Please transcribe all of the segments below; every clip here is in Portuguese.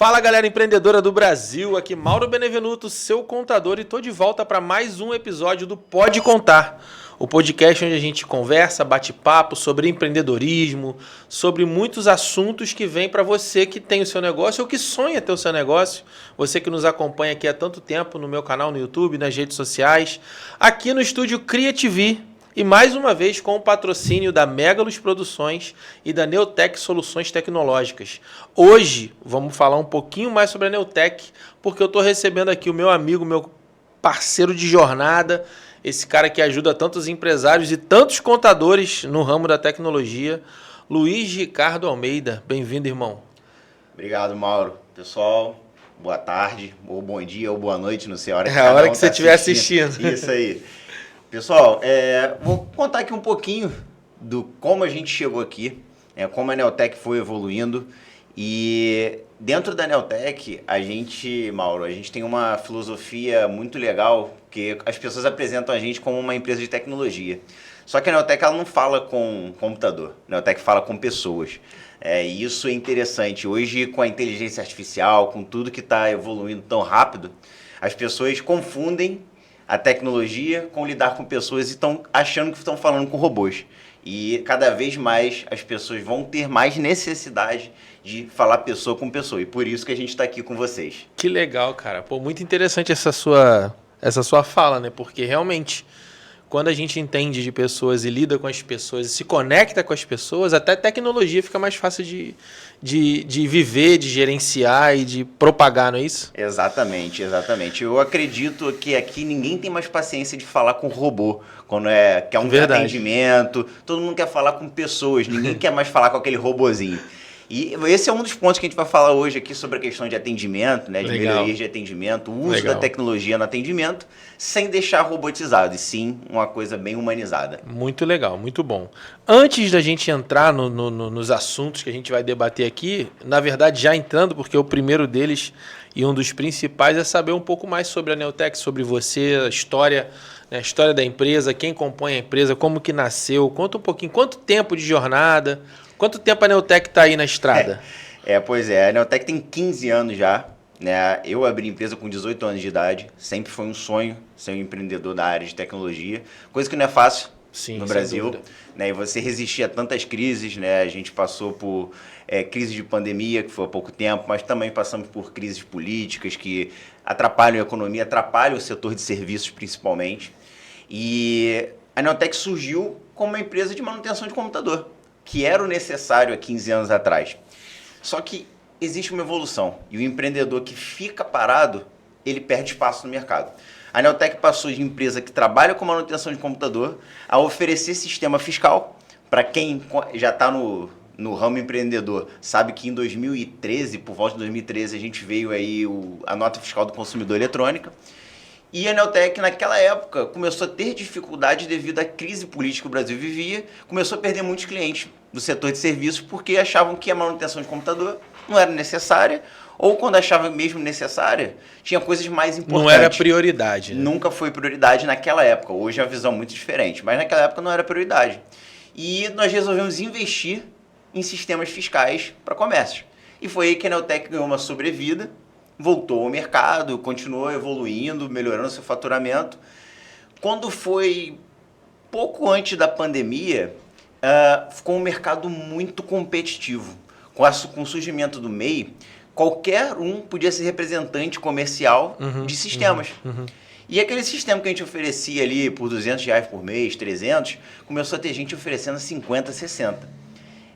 Fala, galera empreendedora do Brasil, aqui Mauro Benevenuto, seu contador, e tô de volta para mais um episódio do Pode Contar, o podcast onde a gente conversa, bate papo sobre empreendedorismo, sobre muitos assuntos que vêm para você que tem o seu negócio ou que sonha ter o seu negócio, você que nos acompanha aqui há tanto tempo no meu canal no YouTube, nas redes sociais, aqui no estúdio Criativi. E mais uma vez com o patrocínio da Megalus Produções e da Neotec Soluções Tecnológicas. Hoje vamos falar um pouquinho mais sobre a Neotec, porque eu estou recebendo aqui o meu amigo, meu parceiro de jornada, esse cara que ajuda tantos empresários e tantos contadores no ramo da tecnologia, Luiz Ricardo Almeida. Bem-vindo, irmão. Obrigado, Mauro. Pessoal, boa tarde, ou bom dia, ou boa noite, não sei a hora que a hora que você estiver assistindo. Isso aí. Pessoal, vou contar aqui um pouquinho do como a gente chegou aqui, como a Neotec foi evoluindo. E dentro da Neotec, Mauro, a gente tem uma filosofia muito legal, que as pessoas apresentam a gente como uma empresa de tecnologia. Só que a Neotec ela não fala com computador, a Neotec fala com pessoas. E isso é interessante. Hoje, com a inteligência artificial, com tudo que está evoluindo tão rápido, as pessoas confundem a tecnologia com lidar com pessoas e estão achando que estão falando com robôs. E cada vez mais as pessoas vão ter mais necessidade de falar pessoa com pessoa. E por isso que a gente está aqui com vocês. Que legal, cara. Pô, muito interessante essa sua fala, né? Porque realmente, quando a gente entende de pessoas e lida com as pessoas e se conecta com as pessoas, até a tecnologia fica mais fácil de viver, de gerenciar e de propagar, não é isso? Exatamente, exatamente. Eu acredito que aqui ninguém tem mais paciência de falar com robô. Quando quer um atendimento, todo mundo quer falar com pessoas, ninguém quer mais falar com aquele robozinho. E esse é um dos pontos que a gente vai falar hoje aqui sobre a questão de atendimento, né, de melhorias de atendimento, o uso da tecnologia no atendimento, sem deixar robotizado, e sim uma coisa bem humanizada. Muito legal, muito bom. Antes da gente entrar nos assuntos que a gente vai debater aqui, na verdade já entrando, porque o primeiro deles e um dos principais é saber um pouco mais sobre a Neotec, sobre você, a história da empresa, quem compõe a empresa, como que nasceu, conta um pouquinho, quanto tempo de jornada. Quanto tempo a Neotec está aí na estrada? Pois é, a Neotec tem 15 anos já, né? Eu abri a empresa com 18 anos de idade, sempre foi um sonho ser um empreendedor da área de tecnologia, coisa que não é fácil no Brasil, né? E você resistir a tantas crises, né? A gente passou por crise de pandemia, que foi há pouco tempo, mas também passamos por crises políticas que atrapalham a economia, atrapalham o setor de serviços principalmente. E a Neotec surgiu como uma empresa de manutenção de computador, que era o necessário há 15 anos atrás. Só que existe uma evolução, e o empreendedor que fica parado, ele perde espaço no mercado. A Neotec passou de empresa que trabalha com manutenção de computador a oferecer sistema fiscal. Para quem já está no ramo empreendedor, sabe que em 2013, por volta de 2013, a gente veio aí a nota fiscal do consumidor eletrônica. E a Neotec, naquela época, começou a ter dificuldade devido à crise política que o Brasil vivia, começou a perder muitos clientes do setor de serviços porque achavam que a manutenção de computador não era necessária, ou quando achavam mesmo necessária, tinha coisas mais importantes. Não era prioridade, né? Nunca foi prioridade naquela época. Hoje é uma visão muito diferente, mas naquela época não era prioridade. E nós resolvemos investir em sistemas fiscais para comércio. E foi aí que a Neotec ganhou uma sobrevida, voltou ao mercado, continuou evoluindo, melhorando seu faturamento. Quando foi pouco antes da pandemia, ficou um mercado muito competitivo. Com o surgimento do MEI, qualquer um podia ser representante comercial de sistemas. E aquele sistema que a gente oferecia ali por R$200 por mês, 300, começou a ter gente oferecendo 50, 60.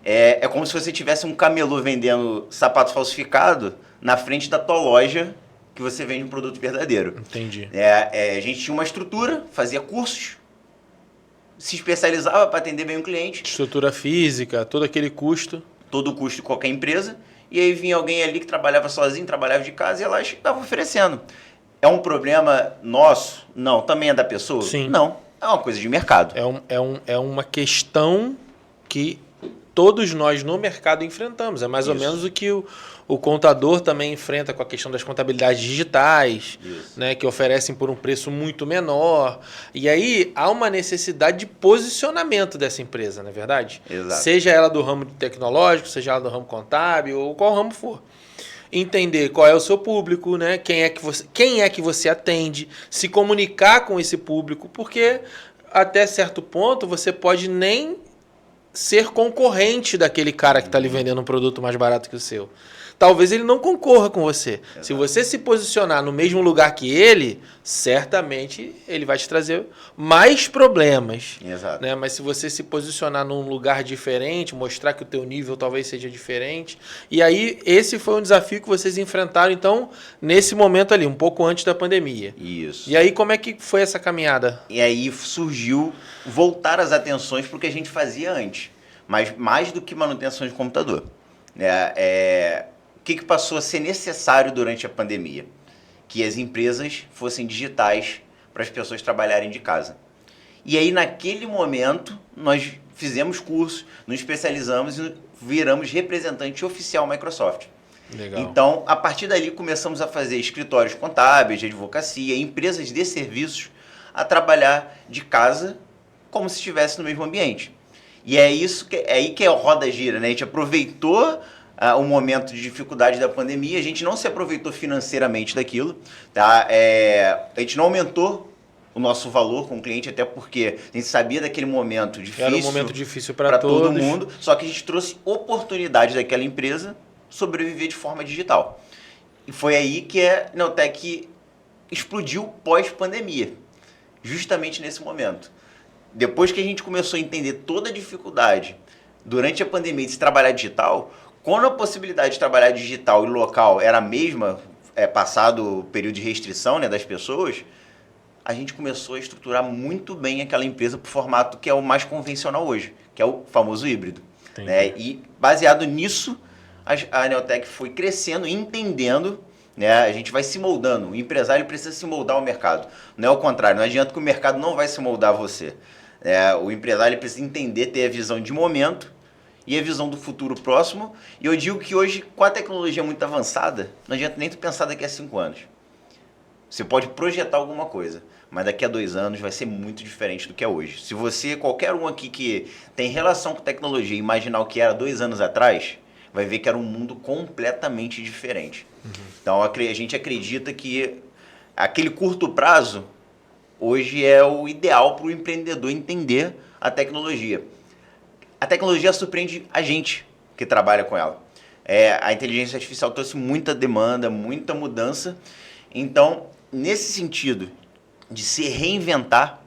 É como se você tivesse um camelô vendendo sapato falsificado na frente da tua loja que você vende um produto verdadeiro. Entendi. A gente tinha uma estrutura, fazia cursos, se especializava para atender bem o cliente. Estrutura física, todo aquele custo. Todo o custo de qualquer empresa. E aí vinha alguém ali que trabalhava sozinho, trabalhava de casa e ela estava oferecendo. É um problema nosso? Não. Também é da pessoa? Sim. Não. É uma coisa de mercado. É uma questão que todos nós no mercado enfrentamos. É mais ou menos o que o contador também enfrenta com a questão das contabilidades digitais, né, que oferecem por um preço muito menor. E aí há uma necessidade de posicionamento dessa empresa, não é verdade? Exato. Seja ela do ramo tecnológico, seja ela do ramo contábil ou qual ramo for. entender qual é o seu público, né? Quem é que você atende, se comunicar com esse público, porque até certo ponto você pode nem ser concorrente daquele cara que está lhe vendendo um produto mais barato que o seu. Talvez ele não concorra com você. Exato. Se você se posicionar no mesmo lugar que ele, certamente ele vai te trazer mais problemas. Exato. Né? Mas se você se posicionar num lugar diferente, mostrar que o teu nível talvez seja diferente. E aí, esse foi um desafio que vocês enfrentaram, então, nesse momento ali, um pouco antes da pandemia. Isso. E aí, como é que foi essa caminhada? E aí surgiu voltar as atenções para o que a gente fazia antes. Mas mais do que manutenção de computador. O que passou a ser necessário durante a pandemia? Que as empresas fossem digitais para as pessoas trabalharem de casa. E aí, naquele momento, nós fizemos cursos, nos especializamos e viramos representante oficial Microsoft. Legal. Então, a partir dali, começamos a fazer escritórios contábeis, de advocacia, empresas de serviços a trabalhar de casa como se estivesse no mesmo ambiente. E é aí que a roda gira, né? A gente aproveitou o momento de dificuldade da pandemia, a gente não se aproveitou financeiramente daquilo, tá? A gente não aumentou o nosso valor com o cliente, até porque a gente sabia daquele momento difícil. Era um momento difícil para todo mundo, só que a gente trouxe oportunidade daquela empresa sobreviver de forma digital. E foi aí que a Neotec explodiu pós-pandemia, justamente nesse momento. Depois que a gente começou a entender toda a dificuldade durante a pandemia de se trabalhar digital, quando a possibilidade de trabalhar digital e local era a mesma, passado o período de restrição, né, das pessoas, a gente começou a estruturar muito bem aquela empresa para o formato que é o mais convencional hoje, que é o famoso híbrido. Né? E baseado nisso, a Neotec foi crescendo e entendendo, né? A gente vai se moldando. O empresário precisa se moldar ao mercado. Não é o contrário, não adianta que o mercado não vai se moldar a você. O empresário precisa entender, ter a visão de momento e a visão do futuro próximo. E eu digo que hoje, com a tecnologia muito avançada, não adianta nem tu pensar daqui a 5 anos. Você pode projetar alguma coisa, mas daqui a 2 anos vai ser muito diferente do que é hoje. Se você, qualquer um aqui que tem relação com tecnologia, imaginar o que era 2 anos atrás, vai ver que era um mundo completamente diferente. Uhum. Então a gente acredita que aquele curto prazo hoje é o ideal para o empreendedor entender a tecnologia. A tecnologia surpreende a gente que trabalha com ela. A inteligência artificial trouxe muita demanda, muita mudança. Então, nesse sentido de se reinventar,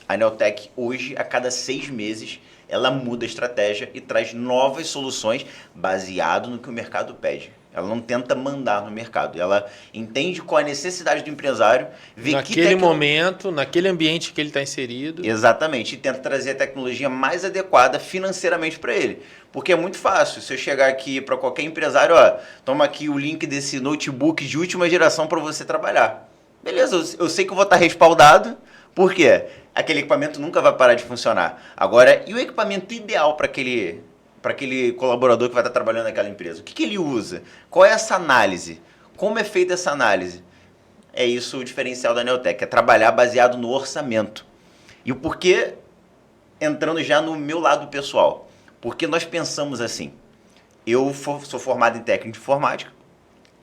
a Neotec hoje, a cada 6 meses, ela muda a estratégia e traz novas soluções baseado no que o mercado pede. Ela não tenta mandar no mercado. Ela entende qual é a necessidade do empresário, vê naquele momento, naquele ambiente que ele está inserido. Exatamente. E tenta trazer a tecnologia mais adequada financeiramente para ele. Porque é muito fácil. Se eu chegar aqui para qualquer empresário, toma aqui o link desse notebook de última geração para você trabalhar. Beleza, eu sei que eu vou estar respaldado. Por quê? Aquele equipamento nunca vai parar de funcionar. Agora, e o equipamento ideal para aquele colaborador que vai estar trabalhando naquela empresa? O que ele usa? Qual é essa análise? Como é feita essa análise? É isso o diferencial da Neotec, é trabalhar baseado no orçamento. E o porquê, entrando já no meu lado pessoal, porque nós pensamos assim, eu sou formado em técnico de informática,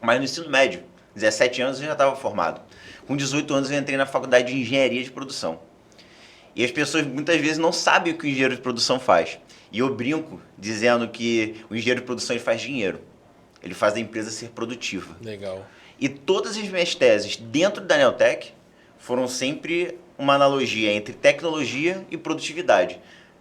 mas no ensino médio, 17 anos eu já estava formado. Com 18 anos eu entrei na faculdade de engenharia de produção. E as pessoas muitas vezes não sabem o que o engenheiro de produção faz. E eu brinco dizendo que o engenheiro de produção ele faz dinheiro. Ele faz a empresa ser produtiva. Legal. E todas as minhas teses dentro da Neotec foram sempre uma analogia entre tecnologia e produtividade.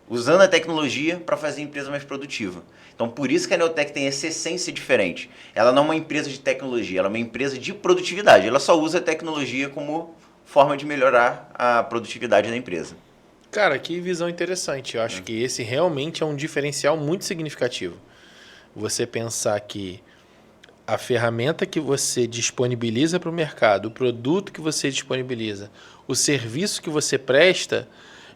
Usando a tecnologia para fazer a empresa mais produtiva. Então, por isso que a Neotec tem essa essência diferente. Ela não é uma empresa de tecnologia, ela é uma empresa de produtividade. Ela só usa a tecnologia como forma de melhorar a produtividade da empresa. Cara, que visão interessante. Eu acho que esse realmente é um diferencial muito significativo. Você pensar que a ferramenta que você disponibiliza para o mercado, o produto que você disponibiliza, o serviço que você presta,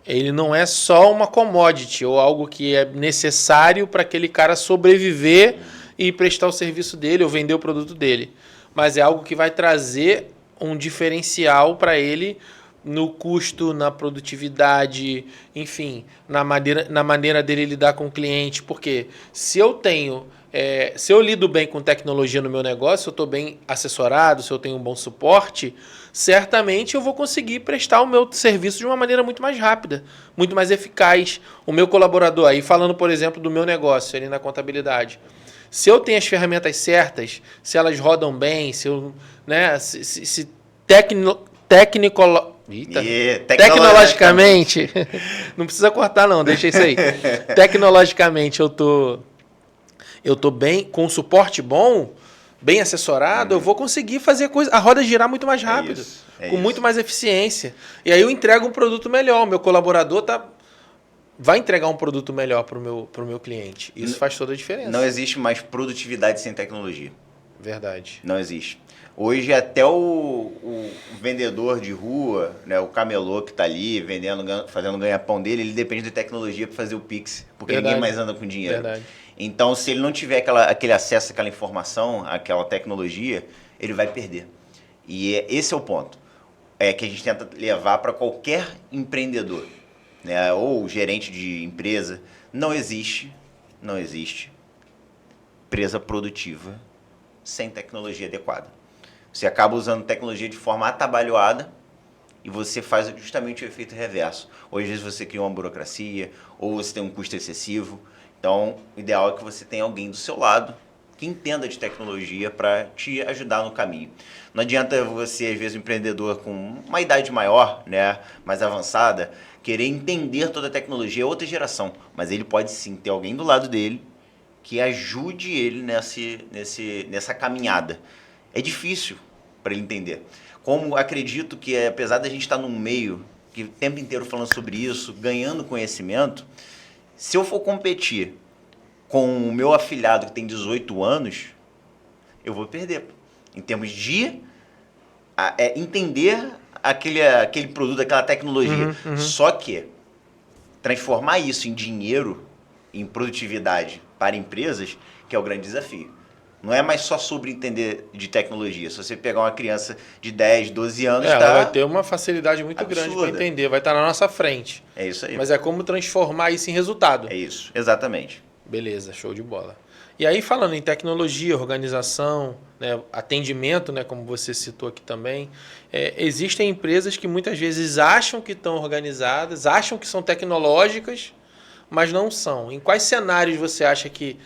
ele não é só uma commodity ou algo que é necessário para aquele cara sobreviver e prestar o serviço dele ou vender o produto dele. Mas é algo que vai trazer um diferencial para ele no custo, na produtividade, enfim, na maneira dele lidar com o cliente. Porque se eu tenho se eu lido bem com tecnologia no meu negócio, se eu estou bem assessorado, se eu tenho um bom suporte, certamente eu vou conseguir prestar o meu serviço de uma maneira muito mais rápida, muito mais eficaz. O meu colaborador, aí falando, por exemplo, do meu negócio ali na contabilidade, se eu tenho as ferramentas certas, se elas rodam bem, se eu, né, se tecnologicamente, não precisa cortar não, deixa isso aí. Tecnologicamente eu tô bem, com suporte bom, bem assessorado, eu vou conseguir fazer a roda girar muito mais rápido, com muito mais eficiência. E aí eu entrego um produto melhor, o meu colaborador vai entregar um produto melhor para o meu cliente. Isso faz toda a diferença. Não existe mais produtividade sem tecnologia. Verdade. Não existe. Hoje até o vendedor de rua, né, o camelô que está ali vendendo, fazendo ganha-pão dele, ele depende de tecnologia para fazer o Pix, porque ninguém mais anda com dinheiro. Verdade. Então, se ele não tiver aquele acesso àquela informação, àquela tecnologia, ele vai perder. E esse é o ponto. Que a gente tenta levar para qualquer empreendedor, né, ou gerente de empresa. Não existe empresa produtiva sem tecnologia adequada. Você acaba usando tecnologia de forma atabalhoada e você faz justamente o efeito reverso. Ou às vezes você cria uma burocracia, ou você tem um custo excessivo. Então, o ideal é que você tenha alguém do seu lado que entenda de tecnologia para te ajudar no caminho. Não adianta você, às vezes, um empreendedor com uma idade maior, né, mais avançada, querer entender toda a tecnologia, é outra geração. Mas ele pode sim ter alguém do lado dele que ajude ele nessa caminhada. É difícil para ele entender. Como acredito que, apesar da gente estar num meio que o tempo inteiro falando sobre isso, ganhando conhecimento, se eu for competir com o meu afilhado que tem 18 anos, eu vou perder. Em termos de entender aquele produto, aquela tecnologia. Só que transformar isso em dinheiro, em produtividade para empresas, que é o grande desafio. Não é mais só sobre entender de tecnologia. Se você pegar uma criança de 10, 12 anos... ela vai ter uma facilidade muito grande para entender, vai estar na nossa frente. É isso aí. Mas é como transformar isso em resultado. É isso, exatamente. Beleza, show de bola. E aí, falando em tecnologia, organização, né, atendimento, né, como você citou aqui também, existem empresas que muitas vezes acham que estão organizadas, acham que são tecnológicas, mas não são. Em quais cenários você acha que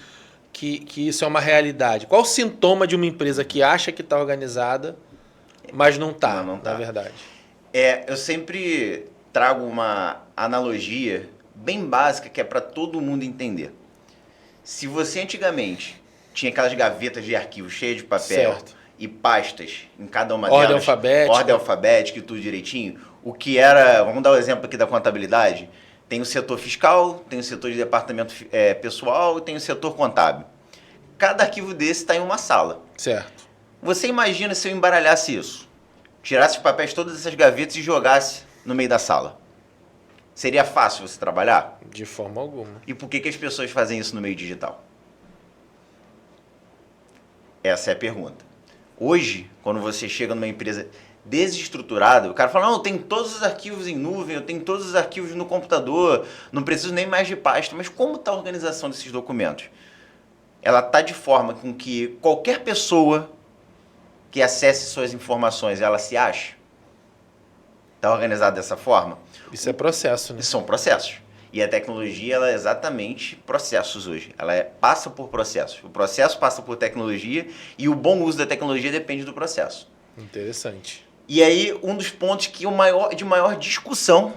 isso é uma realidade? Qual o sintoma de uma empresa que acha que está organizada, mas não está, na verdade? Eu sempre trago uma analogia bem básica que é para todo mundo entender. Se você antigamente tinha aquelas gavetas de arquivo cheias de papel e pastas em cada uma delas, ordem alfabética e tudo direitinho, o que era, vamos dar o exemplo aqui da contabilidade, tem o setor fiscal, tem o setor de departamento pessoal e tem o setor contábil. Cada arquivo desse está em uma sala. Certo. Você imagina se eu embaralhasse isso, tirasse os papéis todas essas gavetas e jogasse no meio da sala? Seria fácil você trabalhar? De forma alguma. E por que as pessoas fazem isso no meio digital? Essa é a pergunta. Hoje, quando você chega numa empresa desestruturada, o cara fala, não, eu tenho todos os arquivos em nuvem, eu tenho todos os arquivos no computador, não preciso nem mais de pasta. Mas como está a organização desses documentos? Ela está de forma com que qualquer pessoa que acesse suas informações, ela se ache? Está organizada dessa forma? Isso é processo, né? São processos. E a tecnologia, ela é exatamente processos hoje. Ela passa por processos. O processo passa por tecnologia e o bom uso da tecnologia depende do processo. Interessante. E aí, um dos pontos de maior discussão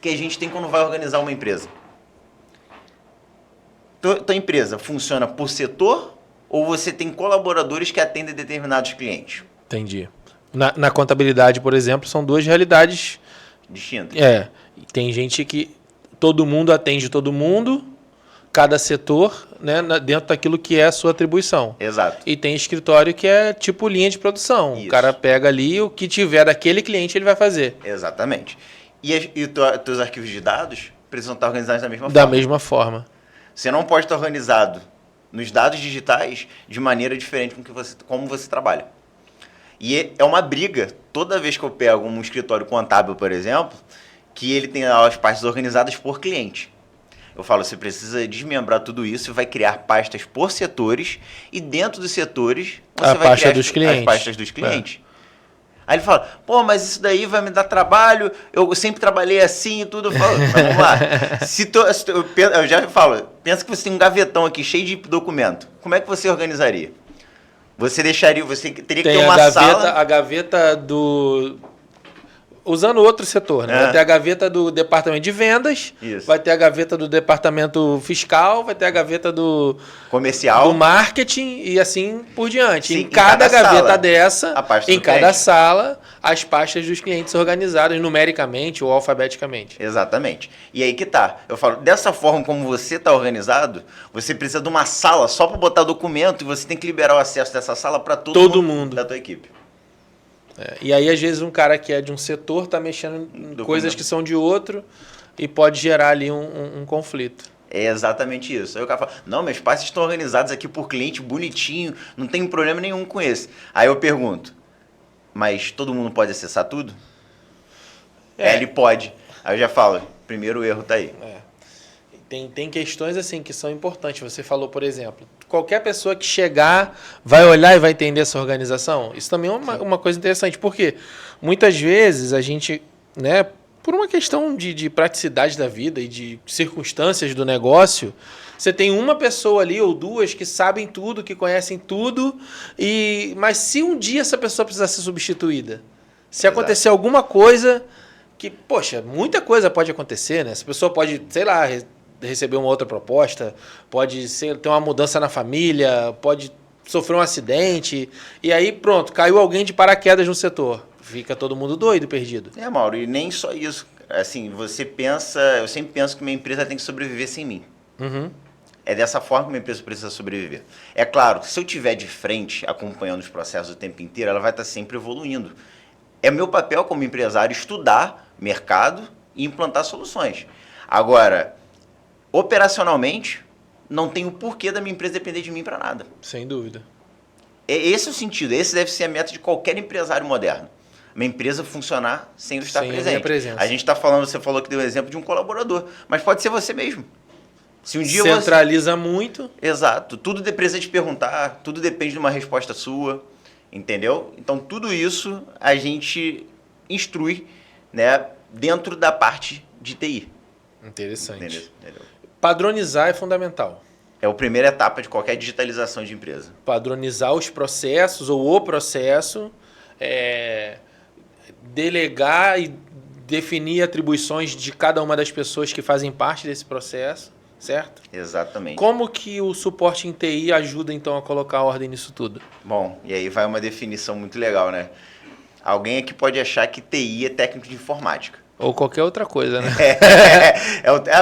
que a gente tem quando vai organizar uma empresa. Tua empresa funciona por setor ou você tem colaboradores que atendem determinados clientes? Entendi. Na contabilidade, por exemplo, são duas realidades distintas. Tem gente que todo mundo atende todo mundo, cada setor, né, dentro daquilo que é a sua atribuição. Exato. E tem escritório que é tipo linha de produção. Isso. O cara pega ali o que tiver daquele cliente, ele vai fazer. Exatamente. E teus arquivos de dados precisam estar organizados da mesma forma. Da mesma forma. Você não pode estar organizado nos dados digitais de maneira diferente como você trabalha. E é uma briga, toda vez que eu pego um escritório contábil, por exemplo, que ele tem as partes organizadas por cliente. Eu falo, você precisa desmembrar tudo isso e vai criar pastas por setores e dentro dos setores você vai criar as pastas dos clientes. Aí ele fala, pô, mas isso daí vai me dar trabalho, eu sempre trabalhei assim e tudo. Eu falo, vamos lá. Eu já falo, pensa que você tem um gavetão aqui cheio de documento. Como é que você organizaria? Você teria que ter uma sala... A gaveta do... Usando outro setor, né? Vai ter a gaveta do departamento de vendas, vai ter a gaveta do departamento fiscal, vai ter a gaveta do comercial, do marketing e assim por diante. Sim, em cada gaveta sala, dessa, em cada cliente. Sala, as pastas dos clientes organizadas numericamente ou alfabeticamente. Exatamente. E aí que tá. Eu falo, dessa forma como você está organizado, você precisa de uma sala só para botar documento e você tem que liberar o acesso dessa sala para todo mundo da tua equipe. E aí, às vezes, um cara que é de um setor está mexendo em coisas que são de outro e pode gerar ali um conflito. É exatamente isso. Aí o cara fala, não, meus pastas estão organizados aqui por cliente, bonitinho, não tem problema nenhum com esse. Aí eu pergunto, mas todo mundo pode acessar tudo? Ele pode. Aí eu já falo, primeiro erro tá aí. Tem questões assim que são importantes. Você falou, por exemplo, qualquer pessoa que chegar vai olhar e vai entender essa organização. Isso também é uma coisa interessante, porque muitas vezes a gente, né, por uma questão de praticidade da vida e de circunstâncias do negócio, você tem uma pessoa ali ou duas que sabem tudo, que conhecem tudo, mas se um dia essa pessoa precisar ser substituída, se acontecer alguma coisa que, poxa, muita coisa pode acontecer, né? Essa pessoa pode, sei lá, receber uma outra proposta, pode ter uma mudança na família, pode sofrer um acidente, e aí pronto, caiu alguém de paraquedas no setor. Fica todo mundo doido, perdido. Mauro, e nem só isso. Assim, você pensa... Eu sempre penso que minha empresa tem que sobreviver sem mim. Uhum. É dessa forma que minha empresa precisa sobreviver. É claro, se eu estiver de frente, acompanhando os processos o tempo inteiro, ela vai estar sempre evoluindo. É meu papel como empresário estudar mercado e implantar soluções. Agora, operacionalmente, não tem o porquê da minha empresa depender de mim para nada. Sem dúvida. Esse é o sentido. Esse deve ser a meta de qualquer empresário moderno. Uma empresa funcionar sem eu estar presente. A gente está falando, você falou que deu o exemplo de um colaborador, mas pode ser você mesmo. Se um dia centraliza muito. Exato. Tudo precisa te perguntar, tudo depende de uma resposta sua, entendeu? Então, tudo isso a gente instrui, né, dentro da parte de TI. Interessante. Entendeu? Padronizar é fundamental. É a primeira etapa de qualquer digitalização de empresa. Padronizar os processos ou o processo, delegar e definir atribuições de cada uma das pessoas que fazem parte desse processo, certo? Exatamente. Como que o suporte em TI ajuda, então, a colocar ordem nisso tudo? Bom, e aí vai uma definição muito legal, né? Alguém aqui pode achar que TI é técnico de informática. Ou qualquer outra coisa, né?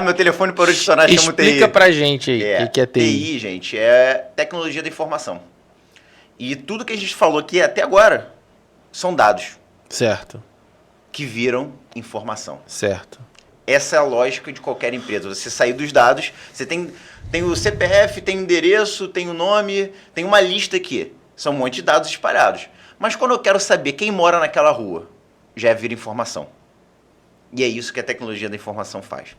Meu telefone parou de funcionar, chama TI. Explica pra gente aí o que é TI. TI, gente, é tecnologia da informação. E tudo que a gente falou aqui até agora são dados. Certo. Que viram informação. Certo. Essa é a lógica de qualquer empresa. Você sair dos dados, você tem o CPF, tem o endereço, tem o nome, tem uma lista aqui. São um monte de dados espalhados. Mas quando eu quero saber quem mora naquela rua, já vira informação. E é isso que a tecnologia da informação faz.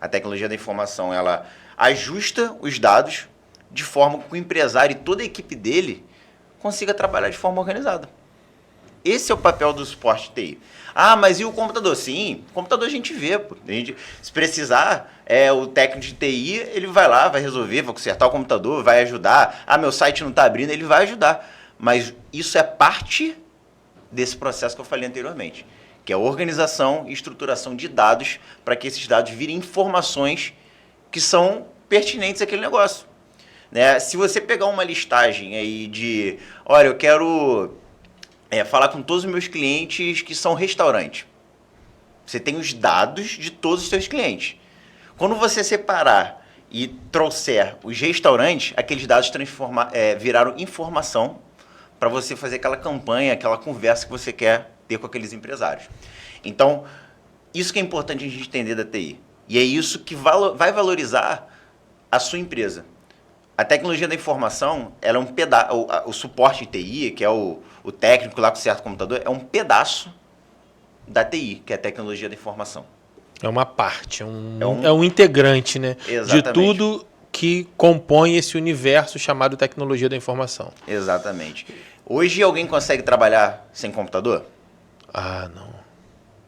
A tecnologia da informação, ela ajusta os dados de forma que o empresário e toda a equipe dele consiga trabalhar de forma organizada. Esse é o papel do suporte TI. Ah, mas e o computador? Sim, o computador a gente vê. Pô. Se precisar, o técnico de TI, ele vai lá, vai resolver, vai consertar o computador, vai ajudar. Ah, meu site não está abrindo, ele vai ajudar. Mas isso é parte desse processo que eu falei anteriormente, que é a organização e estruturação de dados para que esses dados virem informações que são pertinentes àquele negócio. Né? Se você pegar uma listagem aí de, olha, eu quero falar com todos os meus clientes que são restaurantes. Você tem os dados de todos os seus clientes. Quando você separar e trouxer os restaurantes, aqueles dados viraram informação para você fazer aquela campanha, aquela conversa que você quer ter com aqueles empresários. Então, isso que é importante a gente entender da TI. E é isso que vai valorizar a sua empresa. A tecnologia da informação, ela é um pedaço, o suporte de TI, que é o técnico lá com certo computador, é um pedaço da TI, que é a tecnologia da informação. É uma parte, é um integrante, né? Exatamente. De tudo que compõe esse universo chamado tecnologia da informação. Exatamente. Hoje alguém consegue trabalhar sem computador? Ah, não.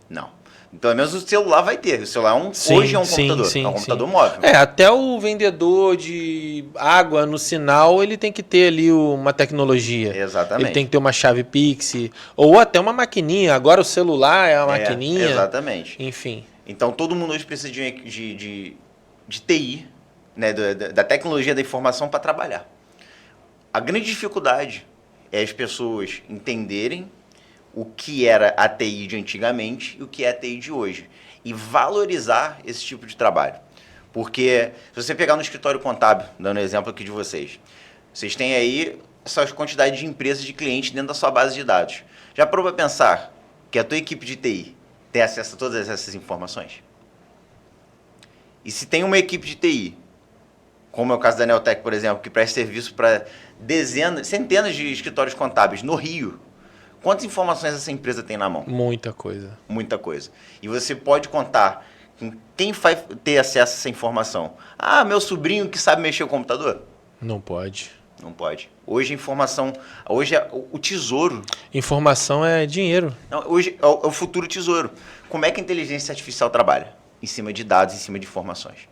Não. Pelo menos o celular vai ter. O celular hoje é um computador. É um computador móvel. Até o vendedor de água no sinal, ele tem que ter ali uma tecnologia. Exatamente. Ele tem que ter uma chave Pix, ou até uma maquininha. Agora o celular é uma maquininha. Exatamente. Enfim. Então todo mundo hoje precisa de TI, né, da tecnologia da informação para trabalhar. A grande dificuldade é as pessoas entenderem o que era a TI de antigamente e o que é a TI de hoje. E valorizar esse tipo de trabalho. Porque se você pegar no escritório contábil, dando exemplo aqui de vocês têm aí essa quantidade de empresas, de clientes dentro da sua base de dados. Já parou para pensar que a tua equipe de TI tem acesso a todas essas informações? E se tem uma equipe de TI, como é o caso da Neotec, por exemplo, que presta serviço para centenas de escritórios contábeis no Rio, quantas informações essa empresa tem na mão? Muita coisa. Muita coisa. E você pode contar com quem vai ter acesso a essa informação. Ah, meu sobrinho que sabe mexer no computador? Não pode. Não pode. Hoje a informação, hoje é o tesouro. Informação é dinheiro. Não, hoje é o futuro tesouro. Como é que a inteligência artificial trabalha? Em cima de dados, em cima de informações.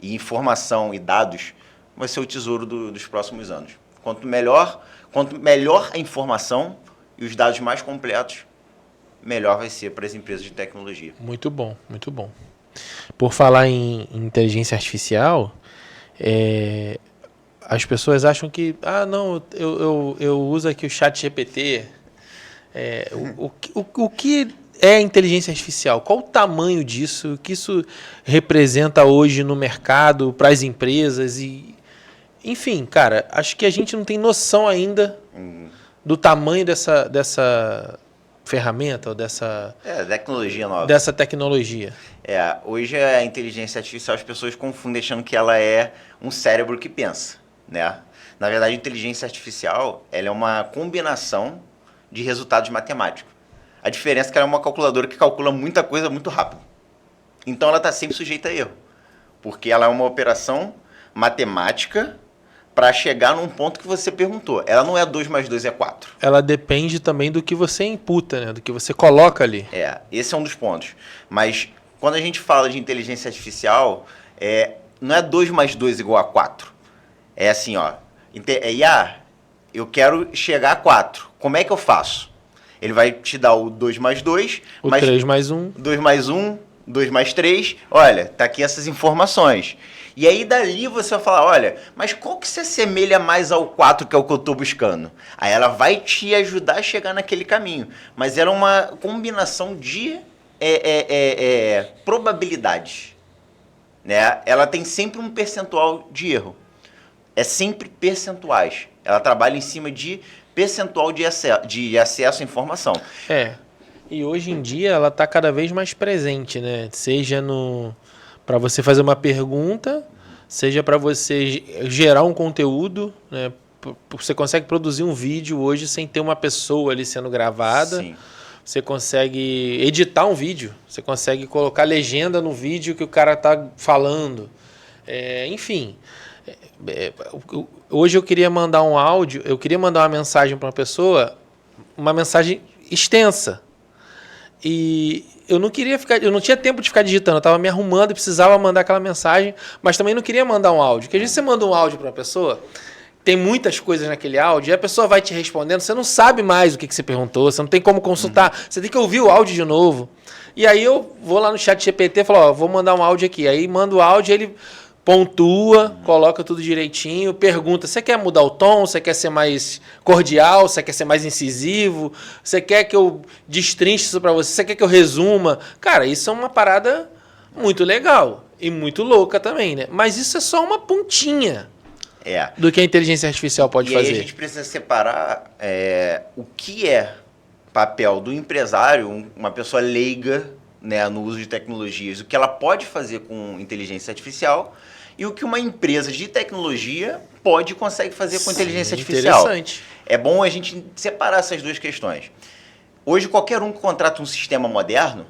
E informação e dados vai ser o tesouro dos próximos anos. Quanto melhor a informação e os dados mais completos, melhor vai ser para as empresas de tecnologia. Muito bom, muito bom. Por falar em inteligência artificial, as pessoas acham que, não, eu uso aqui o ChatGPT. O que é inteligência artificial? Qual o tamanho disso? O que isso representa hoje no mercado, para as empresas? Enfim, cara, acho que a gente não tem noção ainda do tamanho dessa ferramenta ou dessa tecnologia nova. Dessa tecnologia. Hoje a inteligência artificial, as pessoas confundem achando que ela é um cérebro que pensa, né? Na verdade, a inteligência artificial ela é uma combinação de resultados matemáticos. A diferença é que ela é uma calculadora que calcula muita coisa muito rápido. Então ela está sempre sujeita a erro, porque ela é uma operação matemática para chegar num ponto que você perguntou. Ela não é 2 mais 2 é 4. Ela depende também do que você imputa, né? Do que você coloca ali. Esse é um dos pontos. Mas quando a gente fala de inteligência artificial, não é 2 mais 2 igual a 4. É assim, ó. Eu quero chegar a 4. Como é que eu faço? Ele vai te dar o 2 mais 2. O 3 mais 1. 2 mais 1, 2 mais 3. Olha, tá aqui essas informações. E aí dali você vai falar, olha, mas qual que se assemelha mais ao 4 que é o que eu estou buscando? Aí ela vai te ajudar a chegar naquele caminho. Mas ela é uma combinação de probabilidades. Né? Ela tem sempre um percentual de erro. É sempre percentuais. Ela trabalha em cima de percentual de acesso à informação. E hoje em dia ela está cada vez mais presente, né? Seja para você fazer uma pergunta, seja para você gerar um conteúdo, né? Você consegue produzir um vídeo hoje sem ter uma pessoa ali sendo gravada. Sim. Você consegue editar um vídeo, você consegue colocar legenda no vídeo que o cara está falando. Enfim, hoje eu queria mandar um áudio, eu queria mandar uma mensagem para uma pessoa, uma mensagem extensa. E eu não tinha tempo de ficar digitando, eu estava me arrumando e precisava mandar aquela mensagem, mas também não queria mandar um áudio. Porque às vezes você manda um áudio para uma pessoa, tem muitas coisas naquele áudio, e a pessoa vai te respondendo, você não sabe mais o que você perguntou, você não tem como consultar, você tem que ouvir o áudio de novo. E aí eu vou lá no ChatGPT e falo, vou mandar um áudio aqui. Aí manda o áudio, ele pontua, coloca tudo direitinho, pergunta, você quer mudar o tom, você quer ser mais cordial, você quer ser mais incisivo, você quer que eu destrinche isso pra você quer que eu resuma? Cara, isso é uma parada muito legal e muito louca também, né? Mas isso é só uma pontinha do que a inteligência artificial pode fazer. E aí a gente precisa separar o que é papel do empresário, uma pessoa leiga, né, no uso de tecnologias, o que ela pode fazer com inteligência artificial e o que uma empresa de tecnologia consegue fazer com inteligência artificial. Interessante. É bom a gente separar essas duas questões. Hoje, qualquer um que contrata um sistema moderno,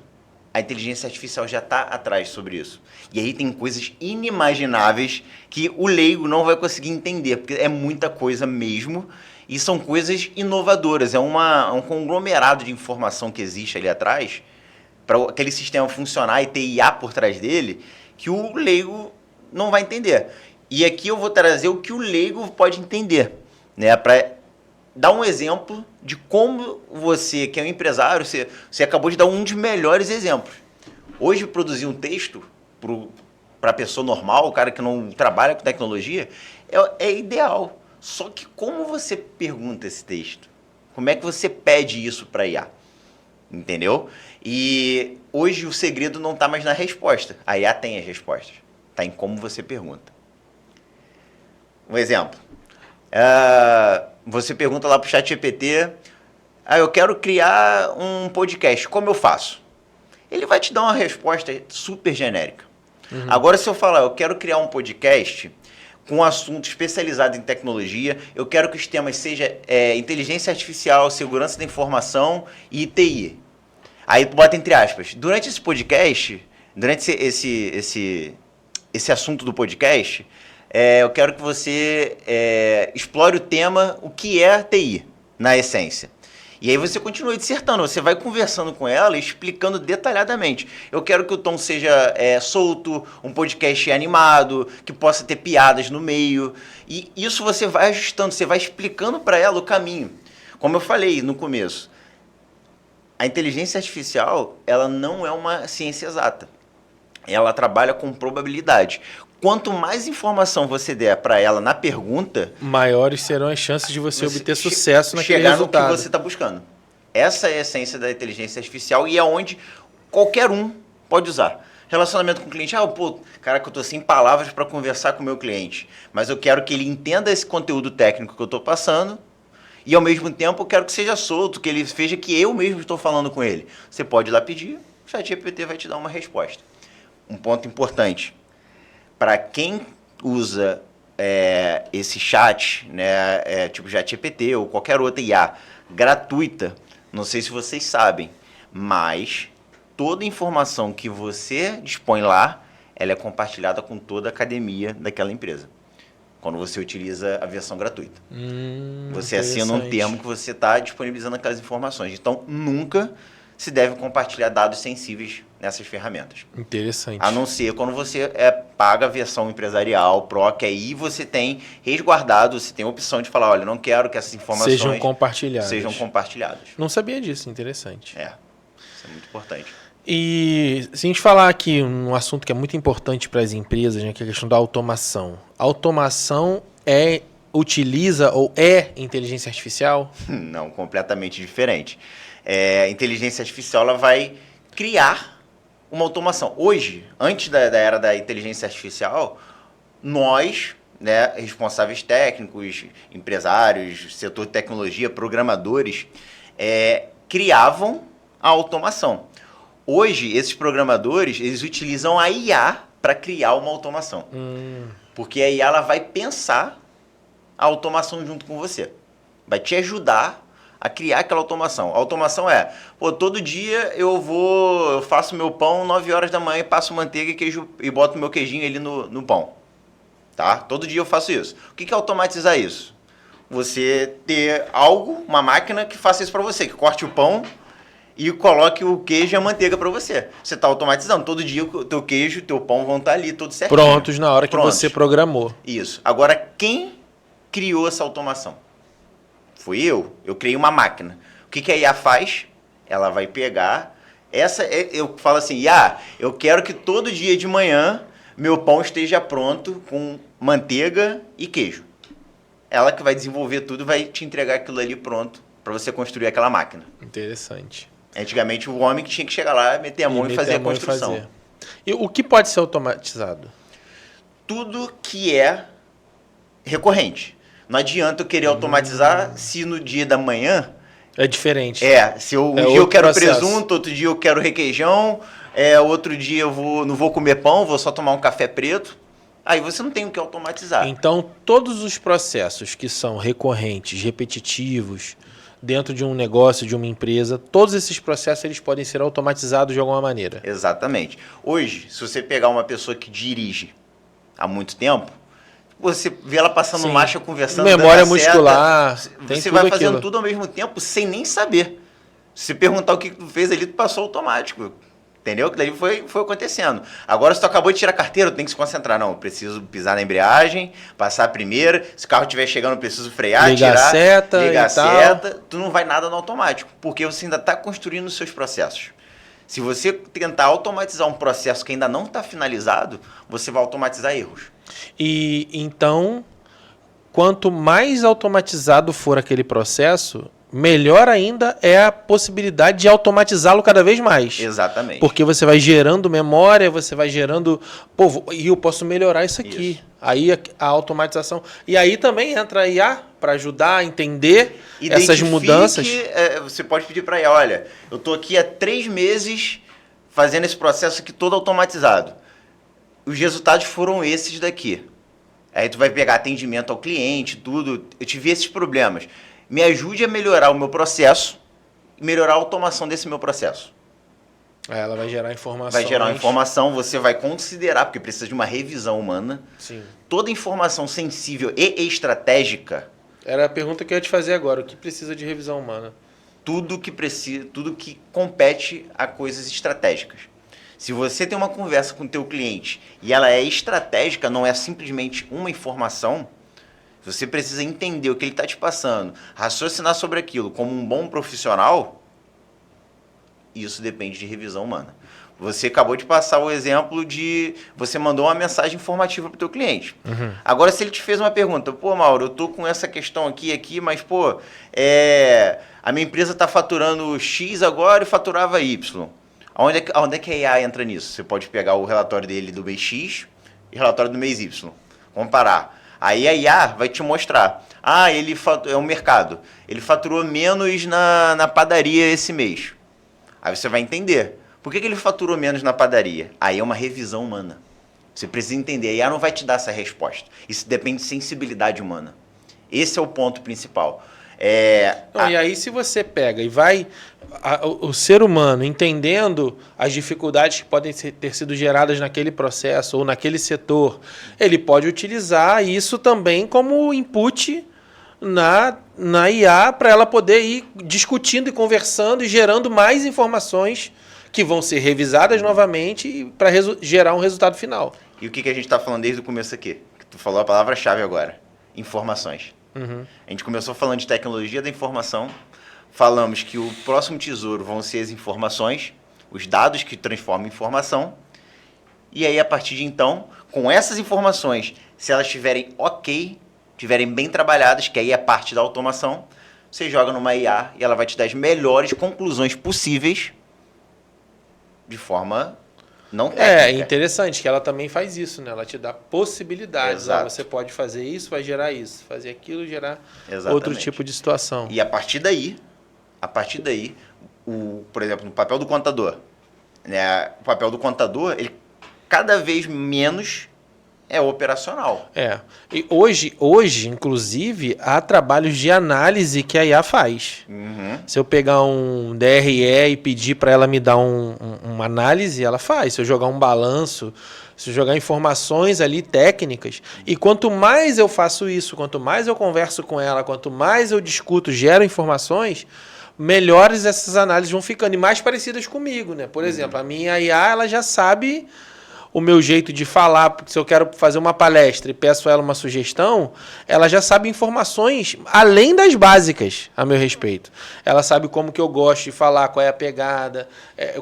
a inteligência artificial já está atrás sobre isso. E aí tem coisas inimagináveis que o leigo não vai conseguir entender, porque é muita coisa mesmo, e são coisas inovadoras. É um conglomerado de informação que existe ali atrás, para aquele sistema funcionar e ter IA por trás dele, que o leigo não vai entender. E aqui eu vou trazer o que o leigo pode entender, né? Para dar um exemplo de como você, que é um empresário, você acabou de dar um dos melhores exemplos. Hoje, produzir um texto para a pessoa normal, o cara que não trabalha com tecnologia, é ideal. Só que como você pergunta esse texto? Como é que você pede isso para IA? Entendeu? E hoje o segredo não está mais na resposta. A IA tem as respostas. Está em como você pergunta. Um exemplo. Você pergunta lá para o ChatGPT, eu quero criar um podcast, como eu faço? Ele vai te dar uma resposta super genérica. Uhum. Agora, se eu falar, eu quero criar um podcast com um assunto especializado em tecnologia, eu quero que os temas sejam inteligência artificial, segurança da informação e TI. Aí bota entre aspas. Durante esse podcast, durante esse assunto do podcast, eu quero que você explore o tema, o que é TI, na essência. E aí você continua dissertando, você vai conversando com ela, explicando detalhadamente. Eu quero que o tom seja solto, um podcast animado, que possa ter piadas no meio. E isso você vai ajustando, você vai explicando para ela o caminho. Como eu falei no começo, a inteligência artificial, ela não é uma ciência exata. Ela trabalha com probabilidade. Quanto mais informação você der para ela na pergunta, maiores serão as chances de você obter sucesso naquele resultado. Chegar no que você está buscando. Essa é a essência da inteligência artificial e é onde qualquer um pode usar. Relacionamento com o cliente. Cara, que eu estou sem palavras para conversar com o meu cliente, mas eu quero que ele entenda esse conteúdo técnico que eu estou passando e, ao mesmo tempo, eu quero que seja solto, que ele veja que eu mesmo estou falando com ele. Você pode ir lá pedir, o ChatGPT vai te dar uma resposta. Um ponto importante. Para quem usa esse chat, né, tipo ChatGPT ou qualquer outra IA gratuita, não sei se vocês sabem, mas toda informação que você dispõe lá, ela é compartilhada com toda a academia daquela empresa. Quando você utiliza a versão gratuita. Você assina um termo que você está disponibilizando aquelas informações. Então, nunca se deve compartilhar dados sensíveis nessas ferramentas. Interessante. A não ser quando você paga a versão empresarial, Pro, que aí você tem resguardado, você tem a opção de falar, olha, não quero que essas informações sejam compartilhadas. Não sabia disso, interessante. Isso é muito importante. E se a gente falar aqui um assunto que é muito importante para as empresas, né, que é a questão da automação. A automação utiliza ou é inteligência artificial? Não, completamente diferente. A inteligência artificial ela vai criar uma automação. Hoje, antes da era da inteligência artificial, nós, né, responsáveis técnicos, empresários, setor de tecnologia, programadores, criavam a automação. Hoje, esses programadores, eles utilizam a IA para criar uma automação. Porque a IA ela vai pensar a automação junto com você. Vai te ajudar a criar aquela automação. A automação todo dia eu faço meu pão 9 horas da manhã, passo manteiga e queijo e boto meu queijinho ali no pão. Tá? Todo dia eu faço isso. O que é automatizar isso? Você ter uma máquina que faça isso para você, que corte o pão e coloque o queijo e a manteiga para você. Você está automatizando. Todo dia o teu queijo e o teu pão vão estar ali, todos certinho. Prontos na hora que você programou. Isso. Agora, quem criou essa automação? Fui eu. Eu criei uma máquina. O que a IA faz? Ela vai pegar... eu falo assim, IA, eu quero que todo dia de manhã meu pão esteja pronto com manteiga e queijo. Ela que vai desenvolver tudo, vai te entregar aquilo ali pronto para você construir aquela máquina. Interessante. Antigamente, o homem que tinha que chegar lá, meter a mão e fazer a construção. E o que pode ser automatizado? Tudo que é recorrente. Não adianta eu querer automatizar se no dia da manhã... É diferente. Se um dia eu quero presunto, outro dia eu quero requeijão, outro dia eu não vou comer pão, vou só tomar um café preto. Aí você não tem o que automatizar. Então, todos os processos que são recorrentes, repetitivos, dentro de um negócio, de uma empresa, todos esses processos eles podem ser automatizados de alguma maneira. Exatamente. Hoje, se você pegar uma pessoa que dirige há muito tempo, você vê ela passando marcha, conversando, memória muscular, você vai fazendo tudo ao mesmo tempo sem nem saber. Se perguntar o que tu fez ali, tu passou automático. Entendeu? Que daí foi acontecendo. Agora, se tu acabou de tirar a carteira, tu tem que se concentrar. Não, eu preciso pisar na embreagem, passar a primeira. Se o carro estiver chegando, eu preciso frear, ligar a seta. Tu não vai nada no automático, porque você ainda está construindo os seus processos. Se você tentar automatizar um processo que ainda não está finalizado, você vai automatizar erros. E então, quanto mais automatizado for aquele processo, melhor ainda é a possibilidade de automatizá-lo cada vez mais. Exatamente. Porque você vai gerando memória, você vai gerando... Pô, e eu posso melhorar isso aqui. Isso. Aí a automatização... E aí também entra a IA para ajudar a entender essas mudanças. Você pode pedir para a IA, olha, eu estou aqui há 3 meses fazendo esse processo aqui todo automatizado. Os resultados foram esses daqui. Aí tu vai pegar atendimento ao cliente, tudo. Eu tive esses problemas. Me ajude a melhorar o meu processo e melhorar a automação desse meu processo. Ela vai gerar informação. Vai gerar informação, você vai considerar, porque precisa de uma revisão humana. Sim. Toda informação sensível e estratégica. Era a pergunta que eu ia te fazer agora. O que precisa de revisão humana? Tudo que compete a coisas estratégicas. Se você tem uma conversa com o teu cliente e ela é estratégica, não é simplesmente uma informação... Você precisa entender o que ele está te passando, raciocinar sobre aquilo como um bom profissional, isso depende de revisão humana. Você acabou de passar o exemplo de... Você mandou uma mensagem informativa para o teu cliente. Uhum. Agora, se ele te fez uma pergunta, pô, Mauro, eu tô com essa questão aqui, mas, pô, a minha empresa está faturando X agora e faturava Y. Onde é que a IA entra nisso? Você pode pegar o relatório dele do mês X e o relatório do mês Y. Comparar. Aí a IA vai te mostrar. É um mercado. Ele faturou menos na padaria esse mês. Aí você vai entender. Por que ele faturou menos na padaria? Aí é uma revisão humana. Você precisa entender. A IA não vai te dar essa resposta. Isso depende de sensibilidade humana. Esse é o ponto principal. E aí se você pega e vai... O ser humano entendendo as dificuldades que podem ter sido geradas naquele processo ou naquele setor, ele pode utilizar isso também como input na IA para ela poder ir discutindo e conversando e gerando mais informações que vão ser revisadas novamente para gerar um resultado final. E o que a gente está falando desde o começo aqui? Tu falou a palavra-chave agora. Informações. Uhum. A gente começou falando de tecnologia da informação. Falamos que o próximo tesouro vão ser as informações, os dados que transformam em informação. E aí, a partir de então, com essas informações, se elas estiverem ok, estiverem bem trabalhadas, que aí é parte da automação, você joga numa IA e ela vai te dar as melhores conclusões possíveis de forma não técnica. É interessante que ela também faz isso, né? Ela te dá possibilidades. Você pode fazer isso, vai gerar isso. Fazer aquilo, gerar outro tipo de situação. E a partir daí, por exemplo, no papel do contador, né? O papel do contador, ele cada vez menos é operacional. E hoje, inclusive, há trabalhos de análise que a IA faz. Uhum. Se eu pegar um DRE e pedir para ela me dar uma análise, ela faz. Se eu jogar um balanço, se eu jogar informações ali técnicas. E quanto mais eu faço isso, quanto mais eu converso com ela, quanto mais eu discuto, gero informações, melhores essas análises vão ficando e mais parecidas comigo, né? Por exemplo, a minha IA, ela já sabe o meu jeito de falar, porque se eu quero fazer uma palestra e peço a ela uma sugestão, ela já sabe informações além das básicas a meu respeito. Ela sabe como que eu gosto de falar, qual é a pegada,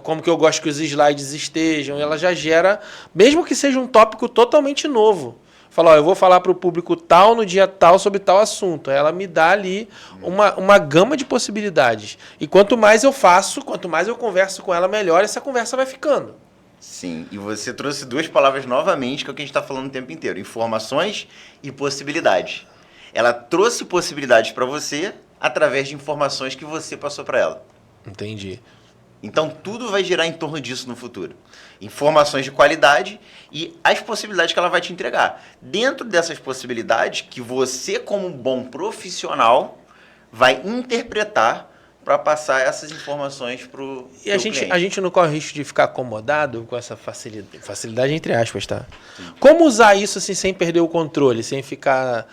como que eu gosto que os slides estejam, ela já gera, mesmo que seja um tópico totalmente novo. Fala, eu vou falar para o público tal, no dia tal, sobre tal assunto. Ela me dá ali uma gama de possibilidades. E quanto mais eu faço, quanto mais eu converso com ela, melhor essa conversa vai ficando. Sim, e você trouxe duas palavras novamente, que é o que a gente está falando o tempo inteiro. Informações e possibilidades. Ela trouxe possibilidades para você através de informações que você passou para ela. Entendi. Então, tudo vai girar em torno disso no futuro. Informações de qualidade e as possibilidades que ela vai te entregar. Dentro dessas possibilidades, que você, como bom profissional, vai interpretar para passar essas informações para o cliente. A gente não corre o risco de ficar acomodado com essa facilidade entre aspas, tá? Sim. Como usar isso assim, sem perder o controle, sem ficar...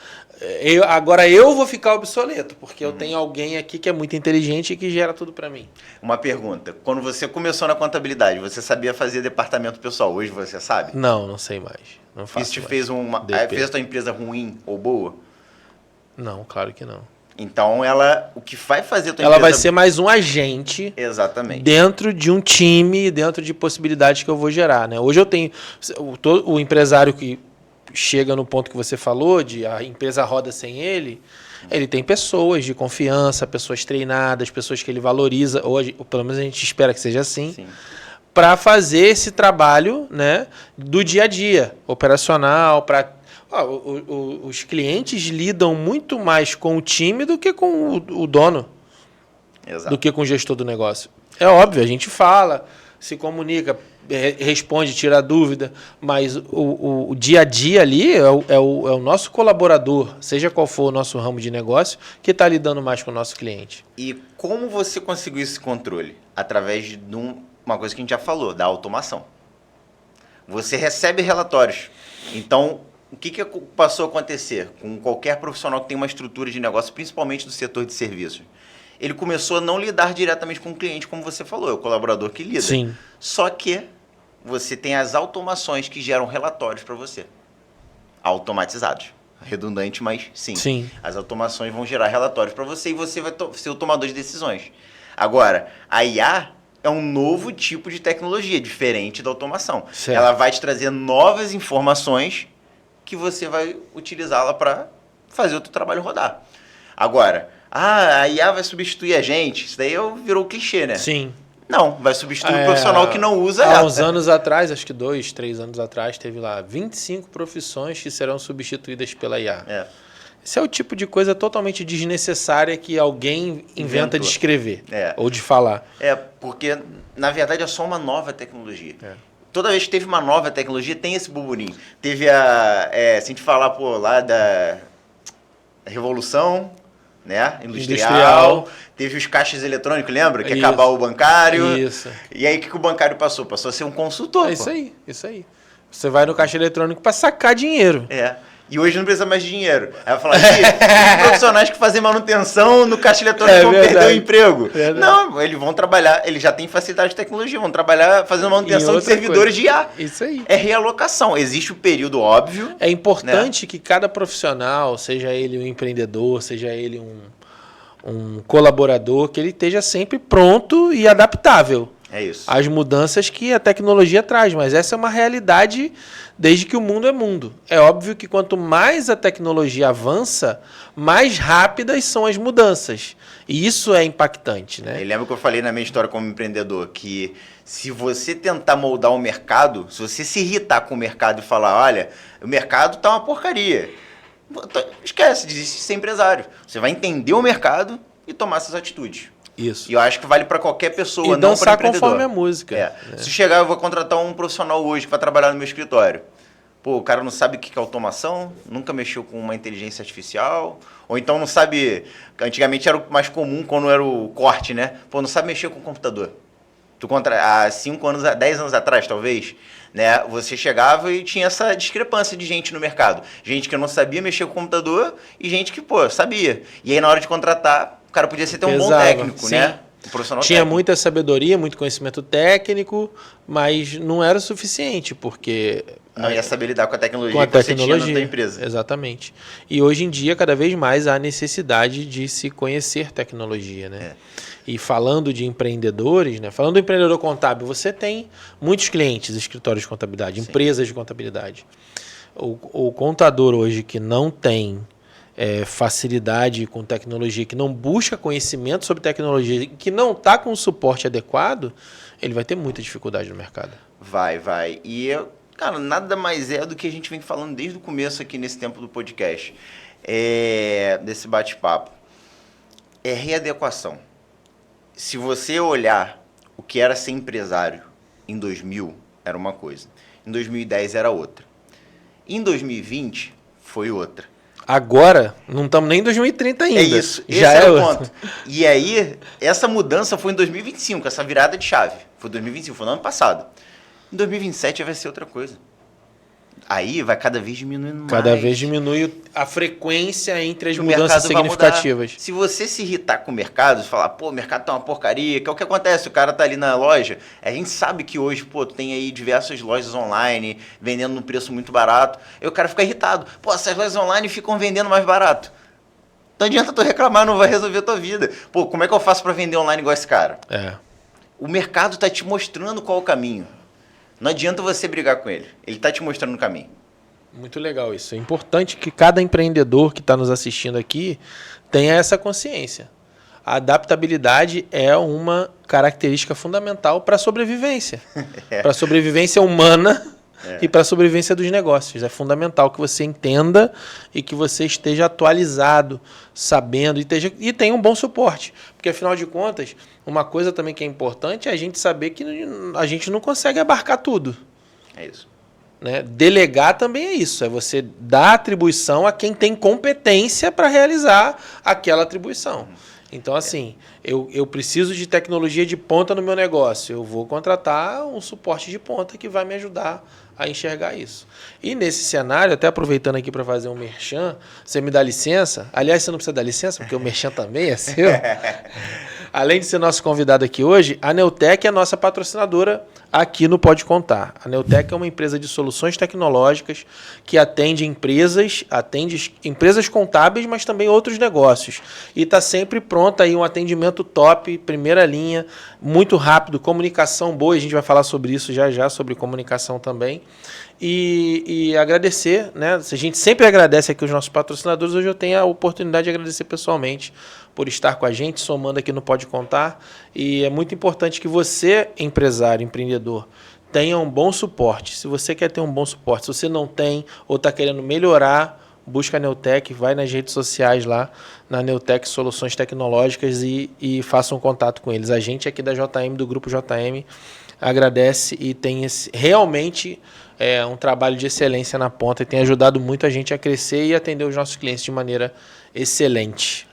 Agora eu vou ficar obsoleto, porque eu tenho alguém aqui que é muito inteligente e que gera tudo para mim. Uma pergunta. Quando você começou na contabilidade, você sabia fazer departamento pessoal? Hoje você sabe? Não sei mais. Não faço. Isso te fez fez a tua empresa ruim ou boa? Não, claro que não. Então, o que vai fazer a tua empresa... Ela vai ser mais um agente. Exatamente. Dentro de um time, dentro de possibilidades que eu vou gerar, né? Hoje eu tenho... O empresário que chega no ponto que você falou, de a empresa roda sem ele, ele tem pessoas de confiança, pessoas treinadas, pessoas que ele valoriza, ou pelo menos a gente espera que seja assim, para fazer esse trabalho, né, do dia a dia, operacional, para... os clientes lidam muito mais com o time do que com o dono. Exato. Do que com o gestor do negócio. É óbvio, a gente fala, se comunica, responde, tira dúvida, mas o dia a dia ali é o nosso colaborador, seja qual for o nosso ramo de negócio, que está lidando mais com o nosso cliente. E como você conseguiu esse controle? Através de uma coisa que a gente já falou, da automação. Você recebe relatórios. Então, o que passou a acontecer com qualquer profissional que tem uma estrutura de negócio, principalmente do setor de serviços? Ele começou a não lidar diretamente com o cliente, como você falou, é o colaborador que lida. Sim. Só que você tem as automações que geram relatórios para você. Automatizados. Redundante, mas sim. As automações vão gerar relatórios para você e você vai ser o tomador de decisões. Agora, a IA é um novo tipo de tecnologia, diferente da automação. Certo. Ela vai te trazer novas informações que você vai utilizá-la para fazer o teu trabalho rodar. Agora, a IA vai substituir a gente, isso daí virou clichê, né? Sim. Não, vai substituir o profissional que não usa ela. Há uns anos atrás, acho que 2, 3 anos atrás, teve lá 25 profissões que serão substituídas pela IA. Esse é o tipo de coisa totalmente desnecessária que alguém inventa de escrever ou de falar. Porque, na verdade, é só uma nova tecnologia. Toda vez que teve uma nova tecnologia, tem esse burburinho. Teve se a gente falar lá da Revolução, né? Industrial. Teve os caixas eletrônicos, lembra? Que acabar o bancário. Isso. E aí, o que o bancário passou? Passou a ser um consultor. Isso aí. Você vai no caixa eletrônico para sacar dinheiro. E hoje não precisa mais de dinheiro. Aí vai falar os profissionais que fazem manutenção no caixa eletrônico vão perder o emprego. Não, eles vão trabalhar, eles já têm facilidade de tecnologia, vão trabalhar fazendo manutenção de servidores de IA. Isso aí. É realocação. Existe o período óbvio. É importante que cada profissional, seja ele um empreendedor, seja ele um colaborador, que ele esteja sempre pronto e adaptável. É isso. As mudanças que a tecnologia traz, mas essa é uma realidade desde que o mundo é mundo. É óbvio que quanto mais a tecnologia avança, mais rápidas são as mudanças. E isso é impactante, né? Eu lembro que eu falei na minha história como empreendedor que se você tentar moldar o mercado, se você se irritar com o mercado e falar, olha, o mercado tá uma porcaria, esquece de ser empresário. Você vai entender o mercado e tomar essas atitudes. Isso. E eu acho que vale para qualquer pessoa, e não para empreendedor. Conforme a música. Se chegar, eu vou contratar um profissional hoje que vai trabalhar no meu escritório. Pô, o cara não sabe o que é automação, nunca mexeu com uma inteligência artificial, ou então não sabe... Antigamente era o mais comum quando era o corte, né? Pô, não sabe mexer com o computador. Há 5 anos, 10 anos atrás, talvez, né? Você chegava e tinha essa discrepância de gente no mercado. Gente que não sabia mexer com o computador e gente que, sabia. E aí, na hora de contratar, o cara podia ser um bom técnico, né? Um profissional tinha técnico. Muita sabedoria, muito conhecimento técnico, mas não era suficiente, porque... Não ia saber lidar com a tecnologia que você tinha na sua empresa. Exatamente. E hoje em dia, cada vez mais, há necessidade de se conhecer tecnologia, né? E falando de empreendedores, né? Falando do empreendedor contábil, você tem muitos clientes, escritórios de contabilidade, empresas de contabilidade. O contador hoje que não tem facilidade com tecnologia, que não busca conhecimento sobre tecnologia, que não está com o suporte adequado, ele vai ter muita dificuldade no mercado. Vai. E cara, nada mais do que a gente vem falando desde o começo aqui nesse tempo do podcast, desse bate-papo. É readequação. Se você olhar o que era ser empresário em 2000, era uma coisa. Em 2010 era outra. Em 2020, foi outra. Agora, não estamos nem em 2030 ainda. É isso, já esse é o ponto. E aí, essa mudança foi em 2025, essa virada de chave. Foi 2025, foi no ano passado. Em 2027 vai ser outra coisa. Aí vai cada vez diminuindo mais. Cada vez diminui a frequência entre as mudanças significativas. Se você se irritar com o mercado, falar, pô, o mercado tá uma porcaria, que é o que acontece, o cara tá ali na loja, a gente sabe que hoje, pô, tem aí diversas lojas online, vendendo num preço muito barato, aí o cara fica irritado. Pô, essas lojas online ficam vendendo mais barato. Não adianta tu reclamar, não vai resolver a tua vida. Pô, como é que eu faço para vender online igual esse cara? O mercado tá te mostrando qual é o caminho. Não adianta você brigar com ele. Ele está te mostrando o caminho. Muito legal isso. É importante que cada empreendedor que está nos assistindo aqui tenha essa consciência. A adaptabilidade é uma característica fundamental para a sobrevivência. Para a sobrevivência humana e para a sobrevivência dos negócios. É fundamental que você entenda e que você esteja atualizado, sabendo e tenha um bom suporte. Porque, afinal de contas, uma coisa também que é importante é a gente saber que a gente não consegue abarcar tudo. É isso. Né? Delegar também é isso. É você dar atribuição a quem tem competência para realizar aquela atribuição. Então, assim, eu preciso de tecnologia de ponta no meu negócio. Eu vou contratar um suporte de ponta que vai me ajudar a enxergar isso. E nesse cenário, até aproveitando aqui para fazer um merchan, você me dá licença? Aliás, você não precisa dar licença, porque o merchan também é seu. Além de ser nosso convidado aqui hoje, a Neutec é a nossa patrocinadora aqui no Pode Contar. A Neutec é uma empresa de soluções tecnológicas que atende empresas contábeis, mas também outros negócios. E está sempre pronta aí um atendimento top, primeira linha, muito rápido, comunicação boa, a gente vai falar sobre isso já, sobre comunicação também. E agradecer, né? A gente sempre agradece aqui os nossos patrocinadores, hoje eu tenho a oportunidade de agradecer pessoalmente por estar com a gente, somando aqui no Pode Contar. E é muito importante que você, empresário, empreendedor, tenha um bom suporte. Se você quer ter um bom suporte, se você não tem ou está querendo melhorar, busca a Neutec, vai nas redes sociais lá, na Neutec Soluções Tecnológicas e faça um contato com eles. A gente aqui da JM, do Grupo JM, agradece e tem realmente um trabalho de excelência na ponta e tem ajudado muito a gente a crescer e atender os nossos clientes de maneira excelente.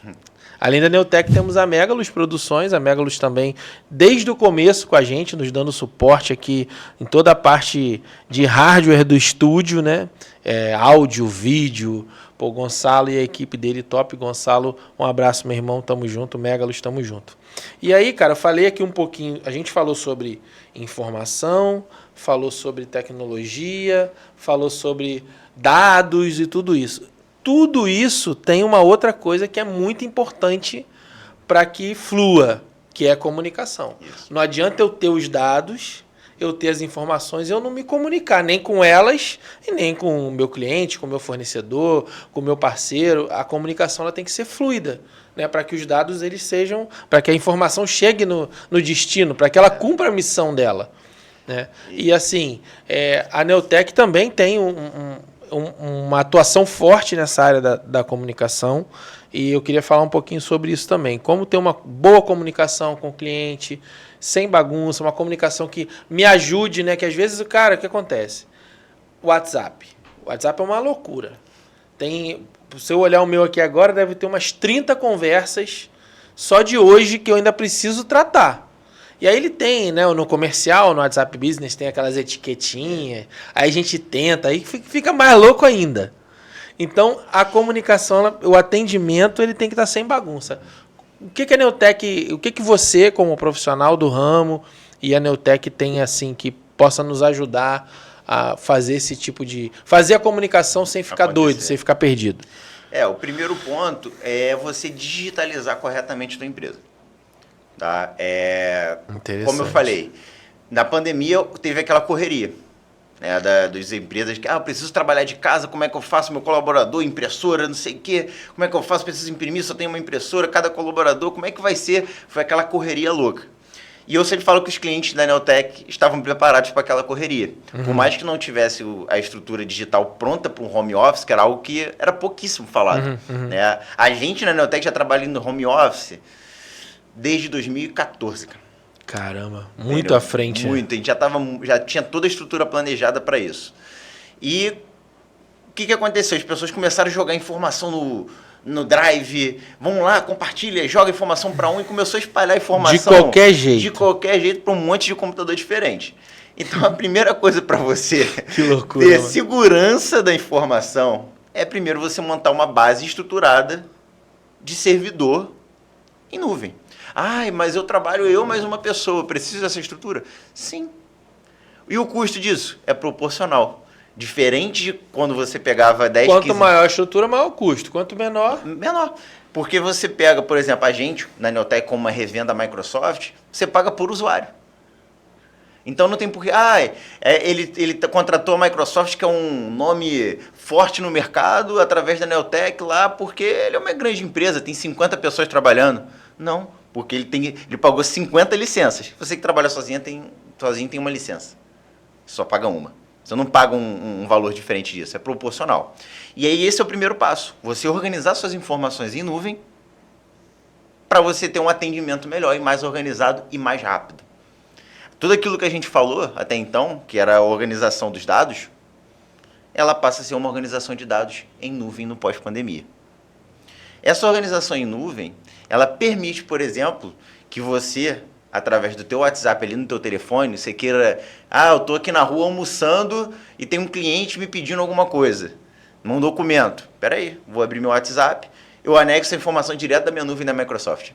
Além da Neutec, temos a Megalus Produções. A Megalus também, desde o começo com a gente, nos dando suporte aqui em toda a parte de hardware do estúdio, né? Áudio, vídeo. Pô, Gonçalo e a equipe dele, top. Gonçalo, um abraço, meu irmão. Tamo junto. Megalus, tamo junto. E aí, cara, eu falei aqui um pouquinho. A gente falou sobre informação, falou sobre tecnologia, falou sobre dados e tudo isso. Tudo isso tem uma outra coisa que é muito importante para que flua, que é a comunicação. Isso. Não adianta eu ter os dados, eu ter as informações e eu não me comunicar nem com elas e nem com o meu cliente, com o meu fornecedor, com o meu parceiro. A comunicação ela tem que ser fluida, né, para que os dados eles sejam, para que a informação chegue no destino, para que ela cumpra a missão dela. Né? E assim, a Neutec também tem uma atuação forte nessa área da comunicação e eu queria falar um pouquinho sobre isso também. Como ter uma boa comunicação com o cliente, sem bagunça, uma comunicação que me ajude, né? Que às vezes, o que acontece? O WhatsApp é uma loucura. Se eu olhar o meu aqui agora, deve ter umas 30 conversas só de hoje que eu ainda preciso tratar. E aí ele tem, né, no comercial, no WhatsApp Business, tem aquelas etiquetinhas, aí a gente tenta, aí fica mais louco ainda. Então, a comunicação, o atendimento, ele tem que estar sem bagunça. O que a Neutec, o que você, como profissional do ramo, e a Neutec tem, assim, que possa nos ajudar a fazer esse tipo de... fazer a comunicação sem ficar doido, sem ficar perdido? O primeiro ponto é você digitalizar corretamente a tua empresa. Tá? Como eu falei, na pandemia teve aquela correria, né, das empresas que eu preciso trabalhar de casa, como é que eu faço? Meu colaborador, impressora, não sei o quê, como é que eu faço? Preciso imprimir, só tenho uma impressora, cada colaborador, como é que vai ser? Foi aquela correria louca. E eu sempre falo que os clientes da Neutec estavam preparados para aquela correria. Uhum. Por mais que não tivesse a estrutura digital pronta para um home office, que era algo que era pouquíssimo falado. Né? A gente na Neutec já trabalha no home office desde 2014, cara. Caramba, muito à frente. Muito, a gente já tinha toda a estrutura planejada para isso. E que aconteceu? As pessoas começaram a jogar informação no Drive, vamos lá, compartilha, joga informação para um e começou a espalhar informação. De qualquer jeito. De qualquer jeito para um monte de computador diferente. Então, a primeira coisa para você ter segurança da informação é primeiro você montar uma base estruturada de servidor em nuvem. Mas eu trabalho mais uma pessoa, preciso dessa estrutura? Sim. E o custo disso é proporcional. Diferente de quando você pegava 10, Quanto 15... maior a estrutura, maior o custo. Quanto menor... Menor. Porque você pega, por exemplo, a gente, na Neotec, como uma revenda Microsoft, você paga por usuário. Então não tem porquê... ele contratou a Microsoft, que é um nome forte no mercado, através da Neotec lá, porque ele é uma grande empresa, tem 50 pessoas trabalhando. Não, porque ele pagou 50 licenças. Você que trabalha sozinho tem uma licença. Só paga uma. Você não paga um valor diferente disso, é proporcional. E aí esse é o primeiro passo. Você organizar suas informações em nuvem para você ter um atendimento melhor e mais organizado e mais rápido. Tudo aquilo que a gente falou até então, que era a organização dos dados, ela passa a ser uma organização de dados em nuvem no pós-pandemia. Essa organização em nuvem, ela permite, por exemplo, que você, através do teu WhatsApp ali no teu telefone, você queira... eu estou aqui na rua almoçando e tem um cliente me pedindo alguma coisa. Um documento. Espera aí, vou abrir meu WhatsApp, eu anexo a informação direto da minha nuvem da Microsoft.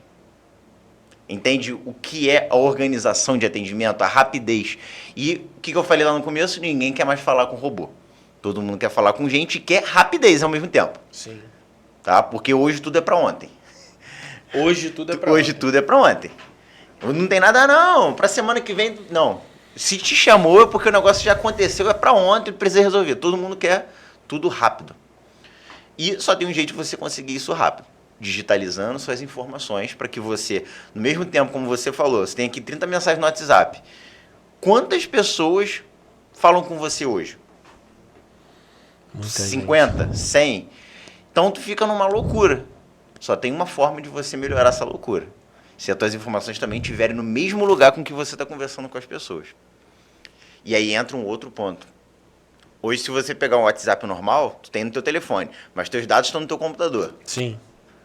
Entende o que é a organização de atendimento, a rapidez. E o que eu falei lá no começo? Ninguém quer mais falar com robô. Todo mundo quer falar com gente e quer rapidez ao mesmo tempo. Sim. Tá? Porque hoje tudo é para ontem. Hoje tudo é para ontem. Não tem nada não, para semana que vem, não. Se te chamou é porque o negócio já aconteceu, é para ontem, precisa resolver. Todo mundo quer tudo rápido. E só tem um jeito de você conseguir isso rápido. Digitalizando suas informações para que você, no mesmo tempo, como você falou, você tem aqui 30 mensagens no WhatsApp. Quantas pessoas falam com você hoje? Muita 50? gente. 100? Então tu fica numa loucura. Só tem uma forma de você melhorar essa loucura. Se as tuas informações também estiverem no mesmo lugar com que você está conversando com as pessoas. E aí entra um outro ponto. Hoje, se você pegar um WhatsApp normal, tu tem no teu telefone, mas teus dados estão no teu computador. Sim.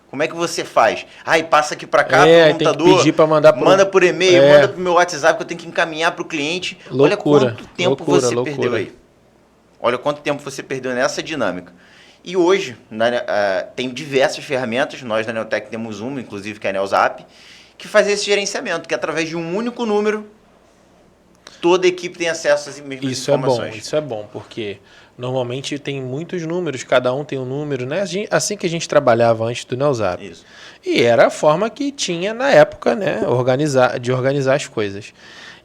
Como é que você faz? Passa aqui para cá pro computador, tem que pedir para mandar manda por e-mail, manda pro meu WhatsApp que eu tenho que encaminhar pro cliente. Olha quanto tempo você perdeu aí. Olha quanto tempo você perdeu nessa dinâmica. E hoje, tem diversas ferramentas, nós da Neotec temos uma, inclusive, que é a NeoZap, que faz esse gerenciamento, que através de um único número, toda a equipe tem acesso às mesmas informações. Isso é bom, porque normalmente tem muitos números, cada um tem um número, né? Assim que a gente trabalhava antes do NeoZap. Isso. E era a forma que tinha na época, né? De organizar as coisas.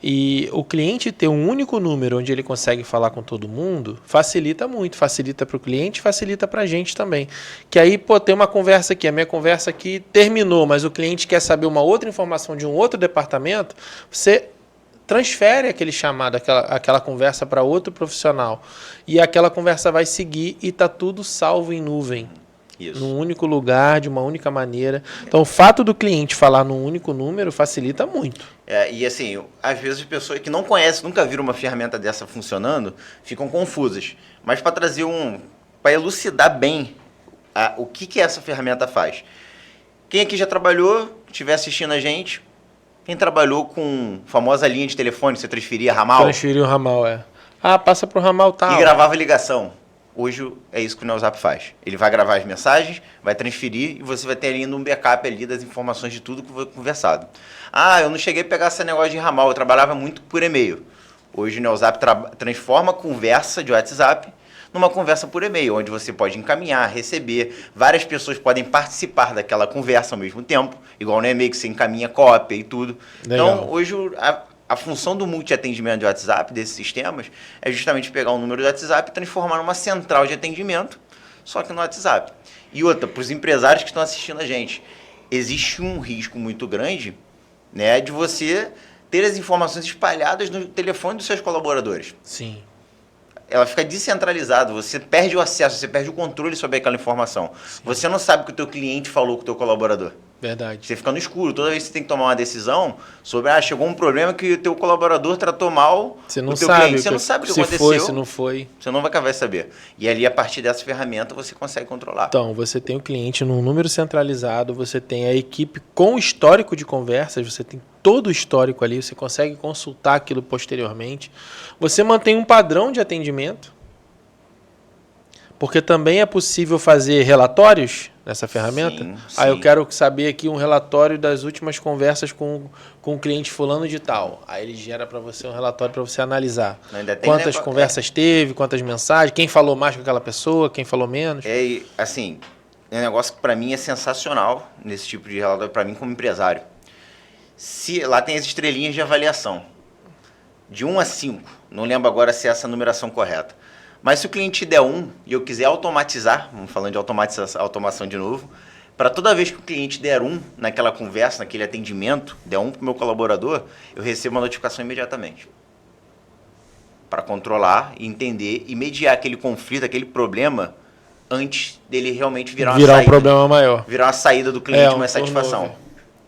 E o cliente ter um único número onde ele consegue falar com todo mundo facilita muito, facilita para o cliente, facilita para a gente também. Que aí, tem uma conversa aqui, a minha conversa aqui terminou, mas o cliente quer saber uma outra informação de um outro departamento, você transfere aquele chamado, aquela conversa para outro profissional. E aquela conversa vai seguir e está tudo salvo em nuvem. Isso. Num único lugar, de uma única maneira. Então, o fato do cliente falar num único número facilita muito. E assim, às vezes as pessoas que não conhecem, nunca viram uma ferramenta dessa funcionando, ficam confusas. Mas para trazer para elucidar bem o que essa ferramenta faz. Quem aqui já trabalhou, estiver assistindo a gente, quem trabalhou com a famosa linha de telefone, você transferia ramal? Transferia o ramal, passa pro ramal tal. E gravava ligação. Hoje é isso que o NeoZap faz. Ele vai gravar as mensagens, vai transferir e você vai ter ainda um backup ali das informações de tudo que foi conversado. Eu não cheguei a pegar esse negócio de ramal, eu trabalhava muito por e-mail. Hoje o NeoZap transforma a conversa de WhatsApp numa conversa por e-mail, onde você pode encaminhar, receber, várias pessoas podem participar daquela conversa ao mesmo tempo, igual no e-mail que você encaminha cópia e tudo. Legal. Então, hoje a função do multi-atendimento de WhatsApp, desses sistemas, é justamente pegar um número de WhatsApp e transformar numa central de atendimento, só que no WhatsApp. E outra, para os empresários que estão assistindo a gente, existe um risco muito grande, né, de você ter as informações espalhadas no telefone dos seus colaboradores. Sim. Ela fica descentralizada, você perde o acesso, você perde o controle sobre aquela informação. Sim. Você não sabe o que o teu cliente falou com o teu colaborador. Verdade. Você fica no escuro. Toda vez que você tem que tomar uma decisão sobre, chegou um problema que o teu colaborador tratou mal você não o teu sabe cliente. Você não sabe o que aconteceu. Se foi, se não foi. Você não vai saber. E ali, a partir dessa ferramenta, você consegue controlar. Então, você tem o cliente num número centralizado, você tem a equipe com histórico de conversas, você tem todo o histórico ali, você consegue consultar aquilo posteriormente. Você mantém um padrão de atendimento, porque também é possível fazer relatórios nessa ferramenta. Sim. Eu quero saber aqui um relatório das últimas conversas com o cliente fulano de tal. Aí ele gera para você um relatório para você analisar. Quantas conversas teve, quantas mensagens, quem falou mais com aquela pessoa, quem falou menos. Assim, é um negócio que para mim é sensacional nesse tipo de relatório, para mim como empresário. Lá tem as estrelinhas de avaliação. De 1 a 5. Não lembro agora se é essa a numeração correta. Mas se o cliente der 1 e eu quiser automatizar, vamos falando de automação de novo, para toda vez que o cliente der 1 naquela conversa, naquele atendimento, der 1 para o meu colaborador, eu recebo uma notificação imediatamente. Para controlar, entender e mediar aquele conflito, aquele problema, antes dele realmente virar um problema maior. Virar uma saída do cliente, uma satisfação.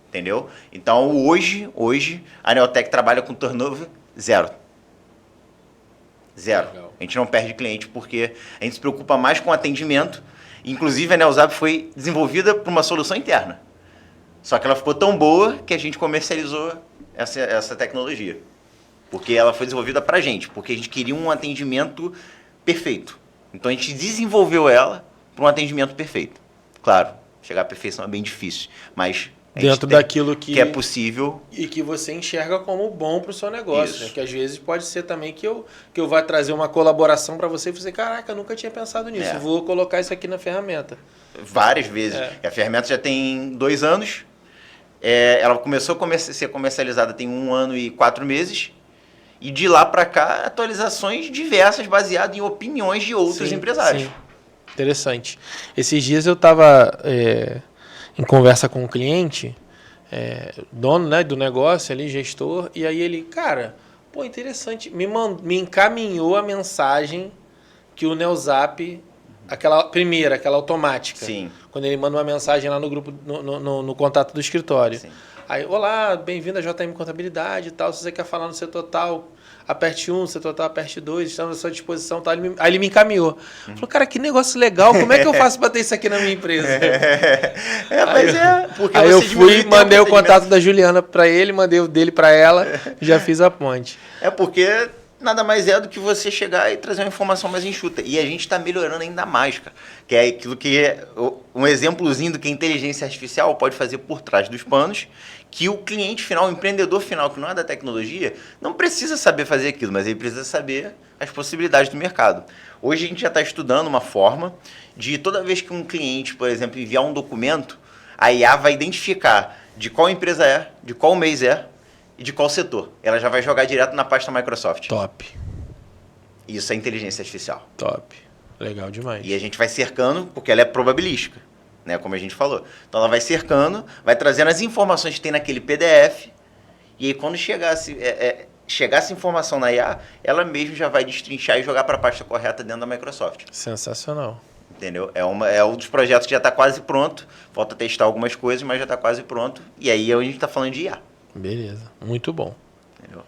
Entendeu? Então, hoje a Neotec trabalha com turnover 0. Legal. A gente não perde cliente porque a gente se preocupa mais com o atendimento. Inclusive, a NeoZap foi desenvolvida por uma solução interna. Só que ela ficou tão boa que a gente comercializou essa tecnologia. Porque ela foi desenvolvida para a gente, porque a gente queria um atendimento perfeito. Então, a gente desenvolveu ela para um atendimento perfeito. Claro, chegar à perfeição é bem difícil, mas... Dentro daquilo que é possível. E que você enxerga como bom para o seu negócio. Né? Que às vezes pode ser também que eu vá trazer uma colaboração para você e você, caraca, eu nunca tinha pensado nisso. Vou colocar isso aqui na ferramenta. Várias vezes. A ferramenta já tem 2 anos. Ela começou a ser comercializada tem 1 ano e 4 meses. E de lá para cá, atualizações diversas baseadas em opiniões de outros empresários. Sim. Interessante. Esses dias eu estava... em conversa com um cliente, dono, né, do negócio ali, gestor, e aí ele, cara, pô, interessante, me encaminhou a mensagem que o NeoZap, aquela automática, Sim. Quando ele manda uma mensagem lá no grupo, no contato do escritório. Sim. Aí, olá, bem-vindo à JM Contabilidade e tal, se você quer falar no setor tal, aperte 1, setor tal, aperte 2, estamos à sua disposição. Tal. Aí ele me encaminhou. Falou, cara, que negócio legal, como é que eu faço para ter isso aqui na minha empresa? Aí eu fui, mandei o contato da Juliana para ele, mandei o dele para ela, já fiz a ponte. Porque nada mais é do que você chegar e trazer uma informação mais enxuta. E a gente está melhorando ainda mais, cara. Que é aquilo que é um exemplozinho do que a inteligência artificial pode fazer por trás dos panos, que o cliente final, o empreendedor final, que não é da tecnologia, não precisa saber fazer aquilo, mas ele precisa saber as possibilidades do mercado. Hoje a gente já está estudando uma forma de toda vez que um cliente, por exemplo, enviar um documento, a IA vai identificar de qual empresa é, de qual mês é, e de qual setor. Ela já vai jogar direto na pasta Microsoft. Top. Isso é inteligência artificial. Top. Legal demais. E a gente vai cercando, porque ela é probabilística, né? Como a gente falou. Então ela vai cercando, vai trazendo as informações que tem naquele PDF, e aí quando chegar essa informação na IA, ela mesmo já vai destrinchar e jogar para a pasta correta dentro da Microsoft. Sensacional. Entendeu? É um dos projetos que já está quase pronto. Falta testar algumas coisas, mas já está quase pronto. E aí a gente está falando de IA. Beleza, muito bom. Entendeu?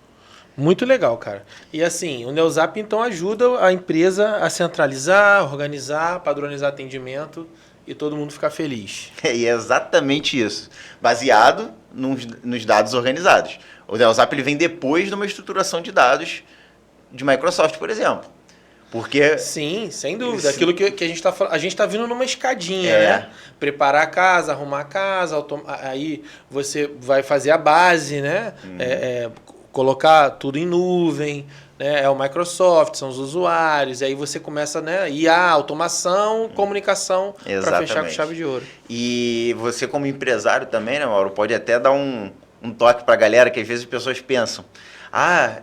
Muito legal, cara. E assim, o NeoZap então ajuda a empresa a centralizar, organizar, padronizar atendimento e todo mundo ficar feliz. E é exatamente isso. Baseado nos dados organizados. O NeoZap ele vem depois de uma estruturação de dados de Microsoft, por exemplo. Porque... Sim, sem dúvida. Aquilo que a gente está falando. A gente está vindo numa escadinha, né? Preparar a casa, arrumar a casa, aí você vai fazer a base, né? Colocar tudo em nuvem, né? É o Microsoft, são os usuários, aí você começa, né? IA, automação, comunicação para fechar com chave de ouro. E você como empresário também, né, Mauro, pode até dar um toque para a galera, que às vezes as pessoas pensam,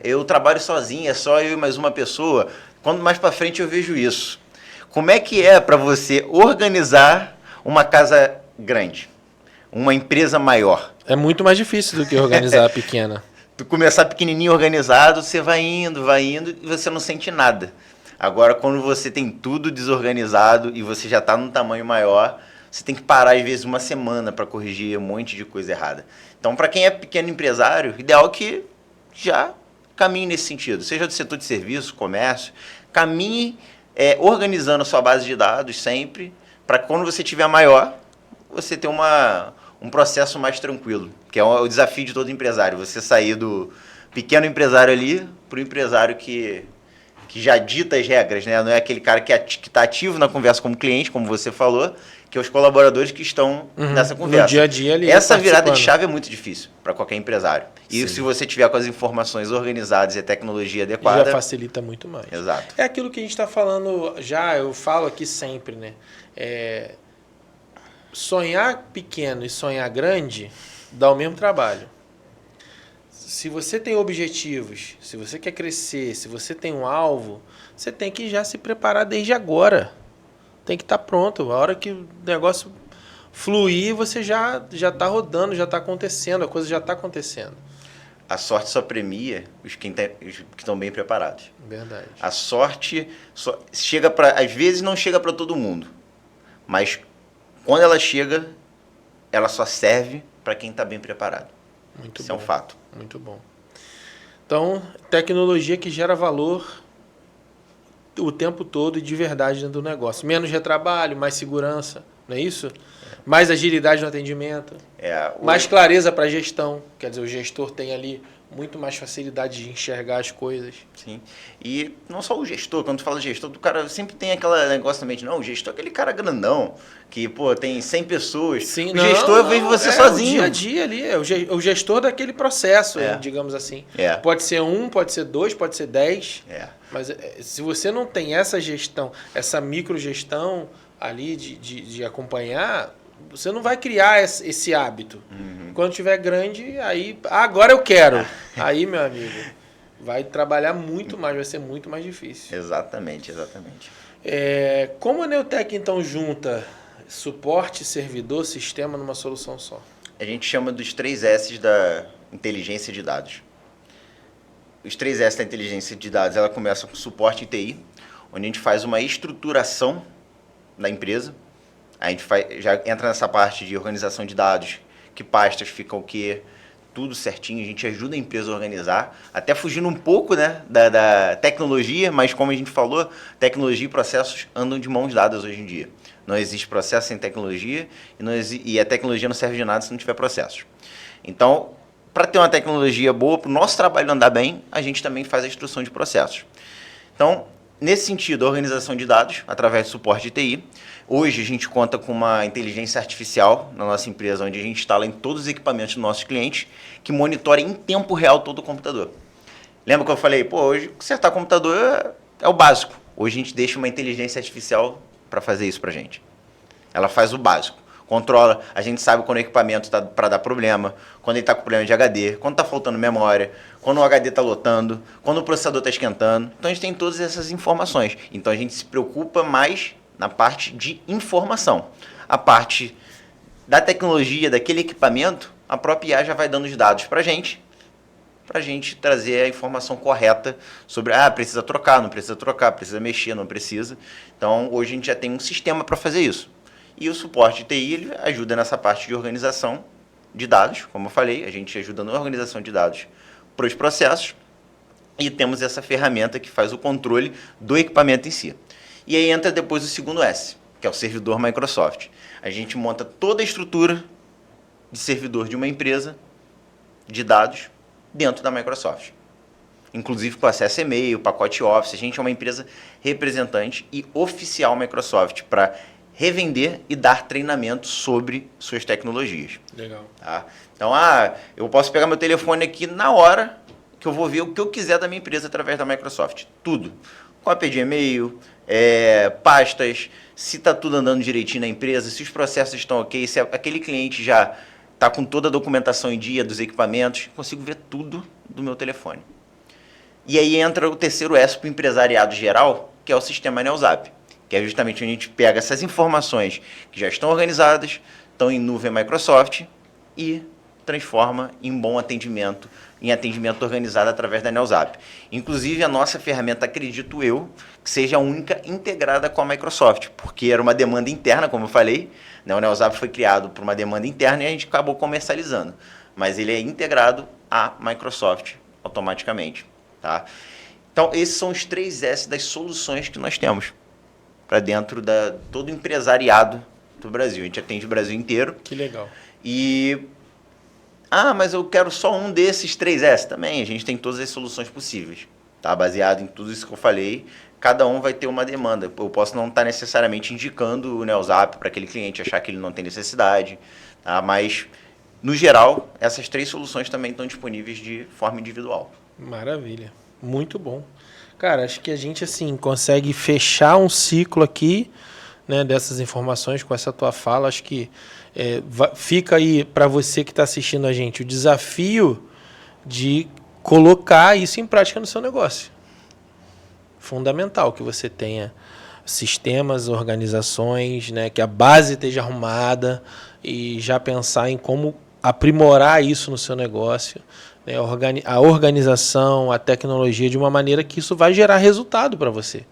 eu trabalho sozinho, é só eu e mais uma pessoa. Quando mais para frente eu vejo isso. Como é que é para você organizar uma casa grande? Uma empresa maior? É muito mais difícil do que organizar a pequena. Tu começar pequenininho, organizado, você vai indo e você não sente nada. Agora, quando você tem tudo desorganizado e você já está num tamanho maior, você tem que parar, às vezes, uma semana para corrigir um monte de coisa errada. Então, para quem é pequeno empresário, ideal é que já caminhe nesse sentido, seja do setor de serviço, comércio, caminhe organizando a sua base de dados sempre, para quando você tiver maior, você ter um processo mais tranquilo, que é o desafio de todo empresário, você sair do pequeno empresário ali para o empresário que já dita as regras, né? Não é aquele cara que está ativo na conversa como cliente, como você falou, que é os colaboradores que estão nessa conversa. No dia a dia ali. Essa virada de chave é muito difícil para qualquer empresário. E Sim. se você tiver com as informações organizadas e a tecnologia adequada... Já facilita muito mais. Exato. É aquilo que a gente está falando já, eu falo aqui sempre, né? Sonhar pequeno e sonhar grande dá o mesmo trabalho. Se você tem objetivos, se você quer crescer, se você tem um alvo, você tem que já se preparar desde agora. Tem que estar pronto. A hora que o negócio fluir, você já está rodando, já está acontecendo, a coisa já está acontecendo. A sorte só premia os que estão bem preparados. Verdade. A sorte chega para... Às vezes não chega para todo mundo, mas quando ela chega, ela só serve para quem está bem preparado. Muito Isso bom. é um fato. Muito bom. Então, tecnologia que gera valor o tempo todo e de verdade dentro do negócio. Menos retrabalho, mais segurança, não é isso? Mais agilidade no atendimento, mais clareza para a gestão. Quer dizer, o gestor tem ali muito mais facilidade de enxergar as coisas. Sim. E não só o gestor, quando tu fala gestor, o cara sempre tem aquele negócio na mente, não, o gestor é aquele cara grandão, que, tem 100 pessoas. Sim, o gestor eu vejo você sozinho. O dia a dia ali, é o gestor daquele processo, digamos assim. Pode ser 1, pode ser 2, pode ser 10. Mas se você não tem essa gestão, essa microgestão ali de acompanhar, você não vai criar esse hábito. Quando tiver grande, aí... agora eu quero. Aí, meu amigo, vai trabalhar muito mais, vai ser muito mais difícil. Exatamente, exatamente. Como a Neotec, então, junta suporte, servidor, sistema numa solução só? A gente chama dos 3 S's da inteligência de dados. Os 3 S da inteligência de dados, ela começa com suporte em TI, onde a gente faz uma estruturação da empresa. A gente já entra nessa parte de organização de dados, que pastas ficam o quê, tudo certinho. A gente ajuda a empresa a organizar, até fugindo um pouco, né, da tecnologia, mas como a gente falou, tecnologia e processos andam de mãos dadas hoje em dia. Não existe processo sem tecnologia e a tecnologia não serve de nada se não tiver processos. Então, para ter uma tecnologia boa, para o nosso trabalho andar bem, a gente também faz a instrução de processos. Então, nesse sentido, a organização de dados, através do suporte de TI. Hoje, a gente conta com uma inteligência artificial na nossa empresa, onde a gente instala em todos os equipamentos dos nossos clientes, que monitora em tempo real todo o computador. Lembra que eu falei, hoje consertar computador é o básico. Hoje a gente deixa uma inteligência artificial para fazer isso para a gente. Ela faz o básico. Controla, a gente sabe quando o equipamento está para dar problema, quando ele está com problema de HD, quando está faltando memória, quando o HD está lotando, quando o processador está esquentando. Então a gente tem todas essas informações. Então a gente se preocupa mais na parte de informação. A parte da tecnologia, daquele equipamento, a própria IA já vai dando os dados para a gente trazer a informação correta sobre, precisa trocar, não precisa trocar, precisa mexer, não precisa. Então hoje a gente já tem um sistema para fazer isso. E o suporte de TI ele ajuda nessa parte de organização de dados, como eu falei, a gente ajuda na organização de dados para os processos e temos essa ferramenta que faz o controle do equipamento em si. E aí entra depois o segundo S, que é o servidor Microsoft. A gente monta toda a estrutura de servidor de uma empresa de dados dentro da Microsoft. Inclusive com acesso a e-mail, pacote Office. A gente é uma empresa representante e oficial Microsoft para revender e dar treinamento sobre suas tecnologias. Legal. Tá? Então, eu posso pegar meu telefone aqui na hora que eu vou ver o que eu quiser da minha empresa através da Microsoft. Tudo. Cópia de e-mail, pastas, se está tudo andando direitinho na empresa, se os processos estão ok, se aquele cliente já está com toda a documentação em dia dos equipamentos, consigo ver tudo do meu telefone. E aí entra o terceiro S para o empresariado geral, que é o sistema NeoZap, que é justamente onde a gente pega essas informações que já estão organizadas, estão em nuvem Microsoft e transforma em bom atendimento, em atendimento organizado através da NeoZap. Inclusive, a nossa ferramenta, acredito eu, que seja a única integrada com a Microsoft, porque era uma demanda interna, como eu falei, né? O NeoZap foi criado por uma demanda interna e a gente acabou comercializando, mas ele é integrado à Microsoft automaticamente. Tá? Então, esses são os 3 S das soluções que nós temos para dentro da todo o empresariado do Brasil. A gente atende o Brasil inteiro. Que legal. E... mas eu quero só um desses 3 S também. A gente tem todas as soluções possíveis. Tá? Baseado em tudo isso que eu falei, cada um vai ter uma demanda. Eu posso não estar necessariamente indicando o NeoZap para aquele cliente, achar que ele não tem necessidade. Tá? Mas, no geral, essas 3 soluções também estão disponíveis de forma individual. Maravilha. Muito bom. Cara, acho que a gente assim consegue fechar um ciclo aqui, né, dessas informações com essa tua fala. Acho que fica aí para você que está assistindo a gente o desafio de colocar isso em prática no seu negócio. Fundamental que você tenha sistemas, organizações, né, que a base esteja arrumada e já pensar em como aprimorar isso no seu negócio. A organização, a tecnologia, de uma maneira que isso vai gerar resultado para você.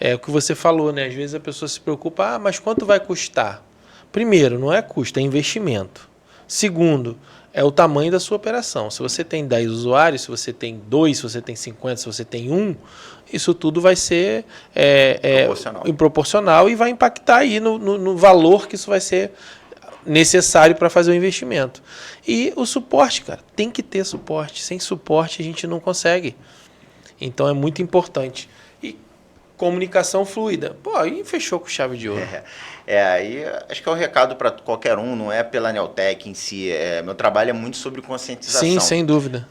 É o que você falou, né? Às vezes a pessoa se preocupa, mas quanto vai custar? Primeiro, não é custo, é investimento. Segundo, é o tamanho da sua operação. Se você tem 10 usuários, se você tem 2, se você tem 50, se você tem 1, isso tudo vai ser proporcional e vai impactar aí no valor que isso vai ser necessário para fazer o investimento. E o suporte, cara, tem que ter suporte. Sem suporte a gente não consegue. Então é muito importante. E comunicação fluida. Pô, aí fechou com chave de ouro. Aí acho que é um recado para qualquer um, não é pela Neotec em si. Meu trabalho é muito sobre conscientização. Sim, sem dúvida.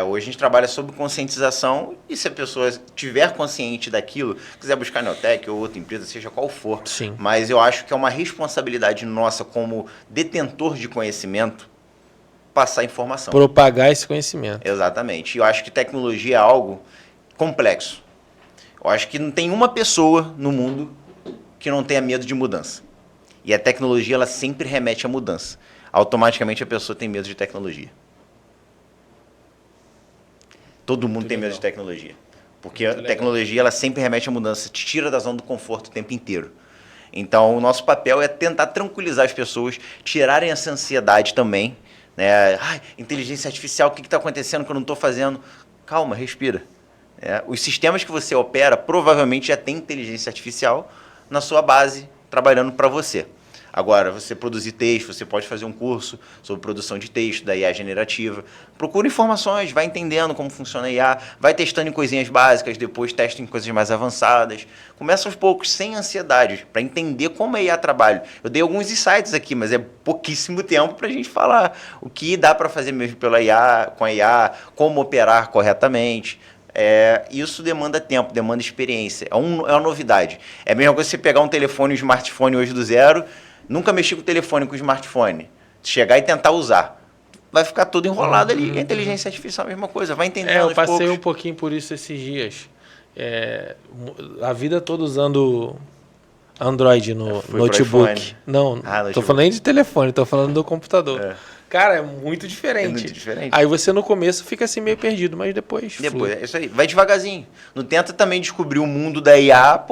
Hoje a gente trabalha sobre conscientização e se a pessoa estiver consciente daquilo, quiser buscar Neotec ou outra empresa, seja qual for. Sim. Mas eu acho que é uma responsabilidade nossa como detentor de conhecimento passar informação. Propagar esse conhecimento. Exatamente. E eu acho que tecnologia é algo complexo. Eu acho que não tem uma pessoa no mundo que não tenha medo de mudança. E a tecnologia, ela sempre remete à mudança. Automaticamente a pessoa tem medo de tecnologia. Todo mundo tem medo de tecnologia. Porque a tecnologia, ela sempre remete à mudança, te tira da zona do conforto o tempo inteiro. Então, o nosso papel é tentar tranquilizar as pessoas, tirarem essa ansiedade também. Né? Inteligência artificial, o que está acontecendo que eu não estou fazendo? Calma, respira. Os sistemas que você opera provavelmente já tem inteligência artificial na sua base, trabalhando para você. Agora, você produzir texto, você pode fazer um curso sobre produção de texto, da IA generativa. Procura informações, vai entendendo como funciona a IA, vai testando em coisinhas básicas, depois testa em coisas mais avançadas. Começa aos poucos, sem ansiedade, para entender como a IA trabalha. Eu dei alguns insights aqui, mas é pouquíssimo tempo para a gente falar o que dá para fazer mesmo pela IA, com a IA, como operar corretamente. Isso demanda tempo, demanda experiência. É uma novidade. É a mesma coisa você pegar um telefone e um smartphone hoje do zero, nunca mexer com o telefone, com o smartphone, chegar e tentar usar. Vai ficar tudo enrolado ali. A inteligência artificial é a mesma coisa, vai entendendo eu passei um pouquinho por isso esses dias. A vida toda usando Android no notebook. Não, tô falando nem de telefone, tô falando do computador. Cara, é muito diferente. É muito diferente. Aí você no começo fica assim meio perdido, mas depois é isso aí. Vai devagarzinho. Não tenta também descobrir o mundo da IA,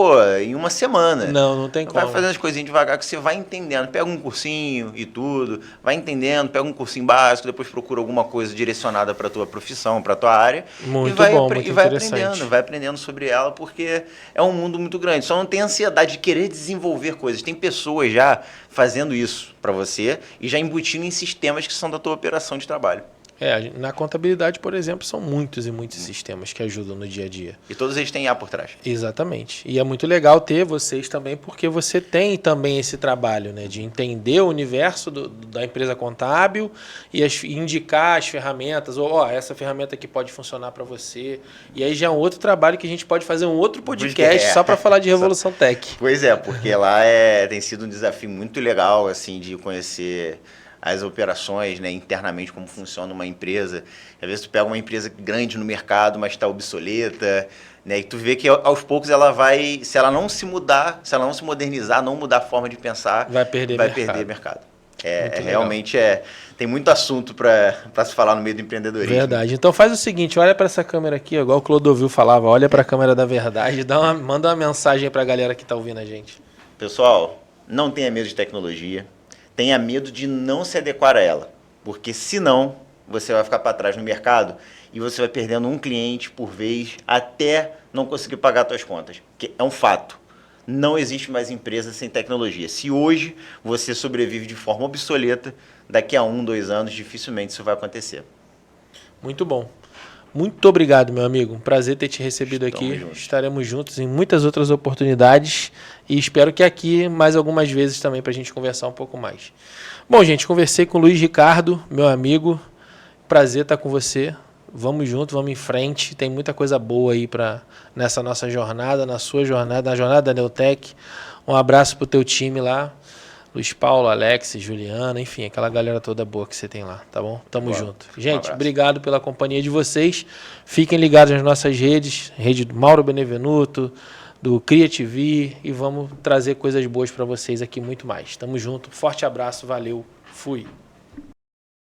em uma semana. Não tem como. Vai fazendo as coisinhas devagar que você vai entendendo. Pega um cursinho e tudo, vai entendendo, pega um cursinho básico, depois procura alguma coisa direcionada para a tua profissão, para a tua área. Muito bom, muito vai aprendendo sobre ela, porque é um mundo muito grande. Só não tem ansiedade de querer desenvolver coisas. Tem pessoas já fazendo isso para você e já embutindo em sistemas que são da tua operação de trabalho. Na contabilidade, por exemplo, são muitos e muitos sistemas que ajudam no dia a dia. E todos eles têm IA por trás. Exatamente. E é muito legal ter vocês também, porque você tem também esse trabalho, né, de entender o universo da empresa contábil e indicar as ferramentas, essa ferramenta aqui pode funcionar para você. E aí já é um outro trabalho que a gente pode fazer um outro podcast só para falar de Revolução Tech. Pois porque lá tem sido um desafio muito legal, assim, de conhecer as operações, né, internamente, como funciona uma empresa. Às vezes tu pega uma empresa grande no mercado, mas está obsoleta, né, e tu vê que aos poucos ela vai, se ela não se mudar, se ela não se modernizar, não mudar a forma de pensar, vai perder mercado. Realmente tem muito assunto para se falar no meio do empreendedorismo. Verdade. Então faz o seguinte, olha para essa câmera aqui, igual o Clodovil falava, olha para a câmera da verdade, manda uma mensagem para a galera que está ouvindo a gente. Pessoal, não tenha medo de tecnologia, tenha medo de não se adequar a ela, porque senão você vai ficar para trás no mercado e você vai perdendo um cliente por vez até não conseguir pagar suas contas, que é um fato. Não existe mais empresa sem tecnologia. Se hoje você sobrevive de forma obsoleta, daqui a 1, 2 anos, dificilmente isso vai acontecer. Muito bom. Muito obrigado, meu amigo. Um prazer ter te recebido aqui. Juntos. Estaremos juntos em muitas outras oportunidades e espero que aqui mais algumas vezes também para a gente conversar um pouco mais. Bom, gente, conversei com o Luiz Ricardo, meu amigo. Prazer estar com você. Vamos junto, vamos em frente. Tem muita coisa boa aí nessa nossa jornada, na sua jornada, na jornada da Neotec. Um abraço pro teu time lá. Luiz Paulo, Alex, Juliana, enfim, aquela galera toda boa que você tem lá, tá bom? Tamo junto. Gente, obrigado pela companhia de vocês. Fiquem ligados nas nossas redes, rede do Mauro Benevenuto, do CriaTV, e vamos trazer coisas boas para vocês aqui muito mais. Tamo junto. Forte abraço, valeu, fui.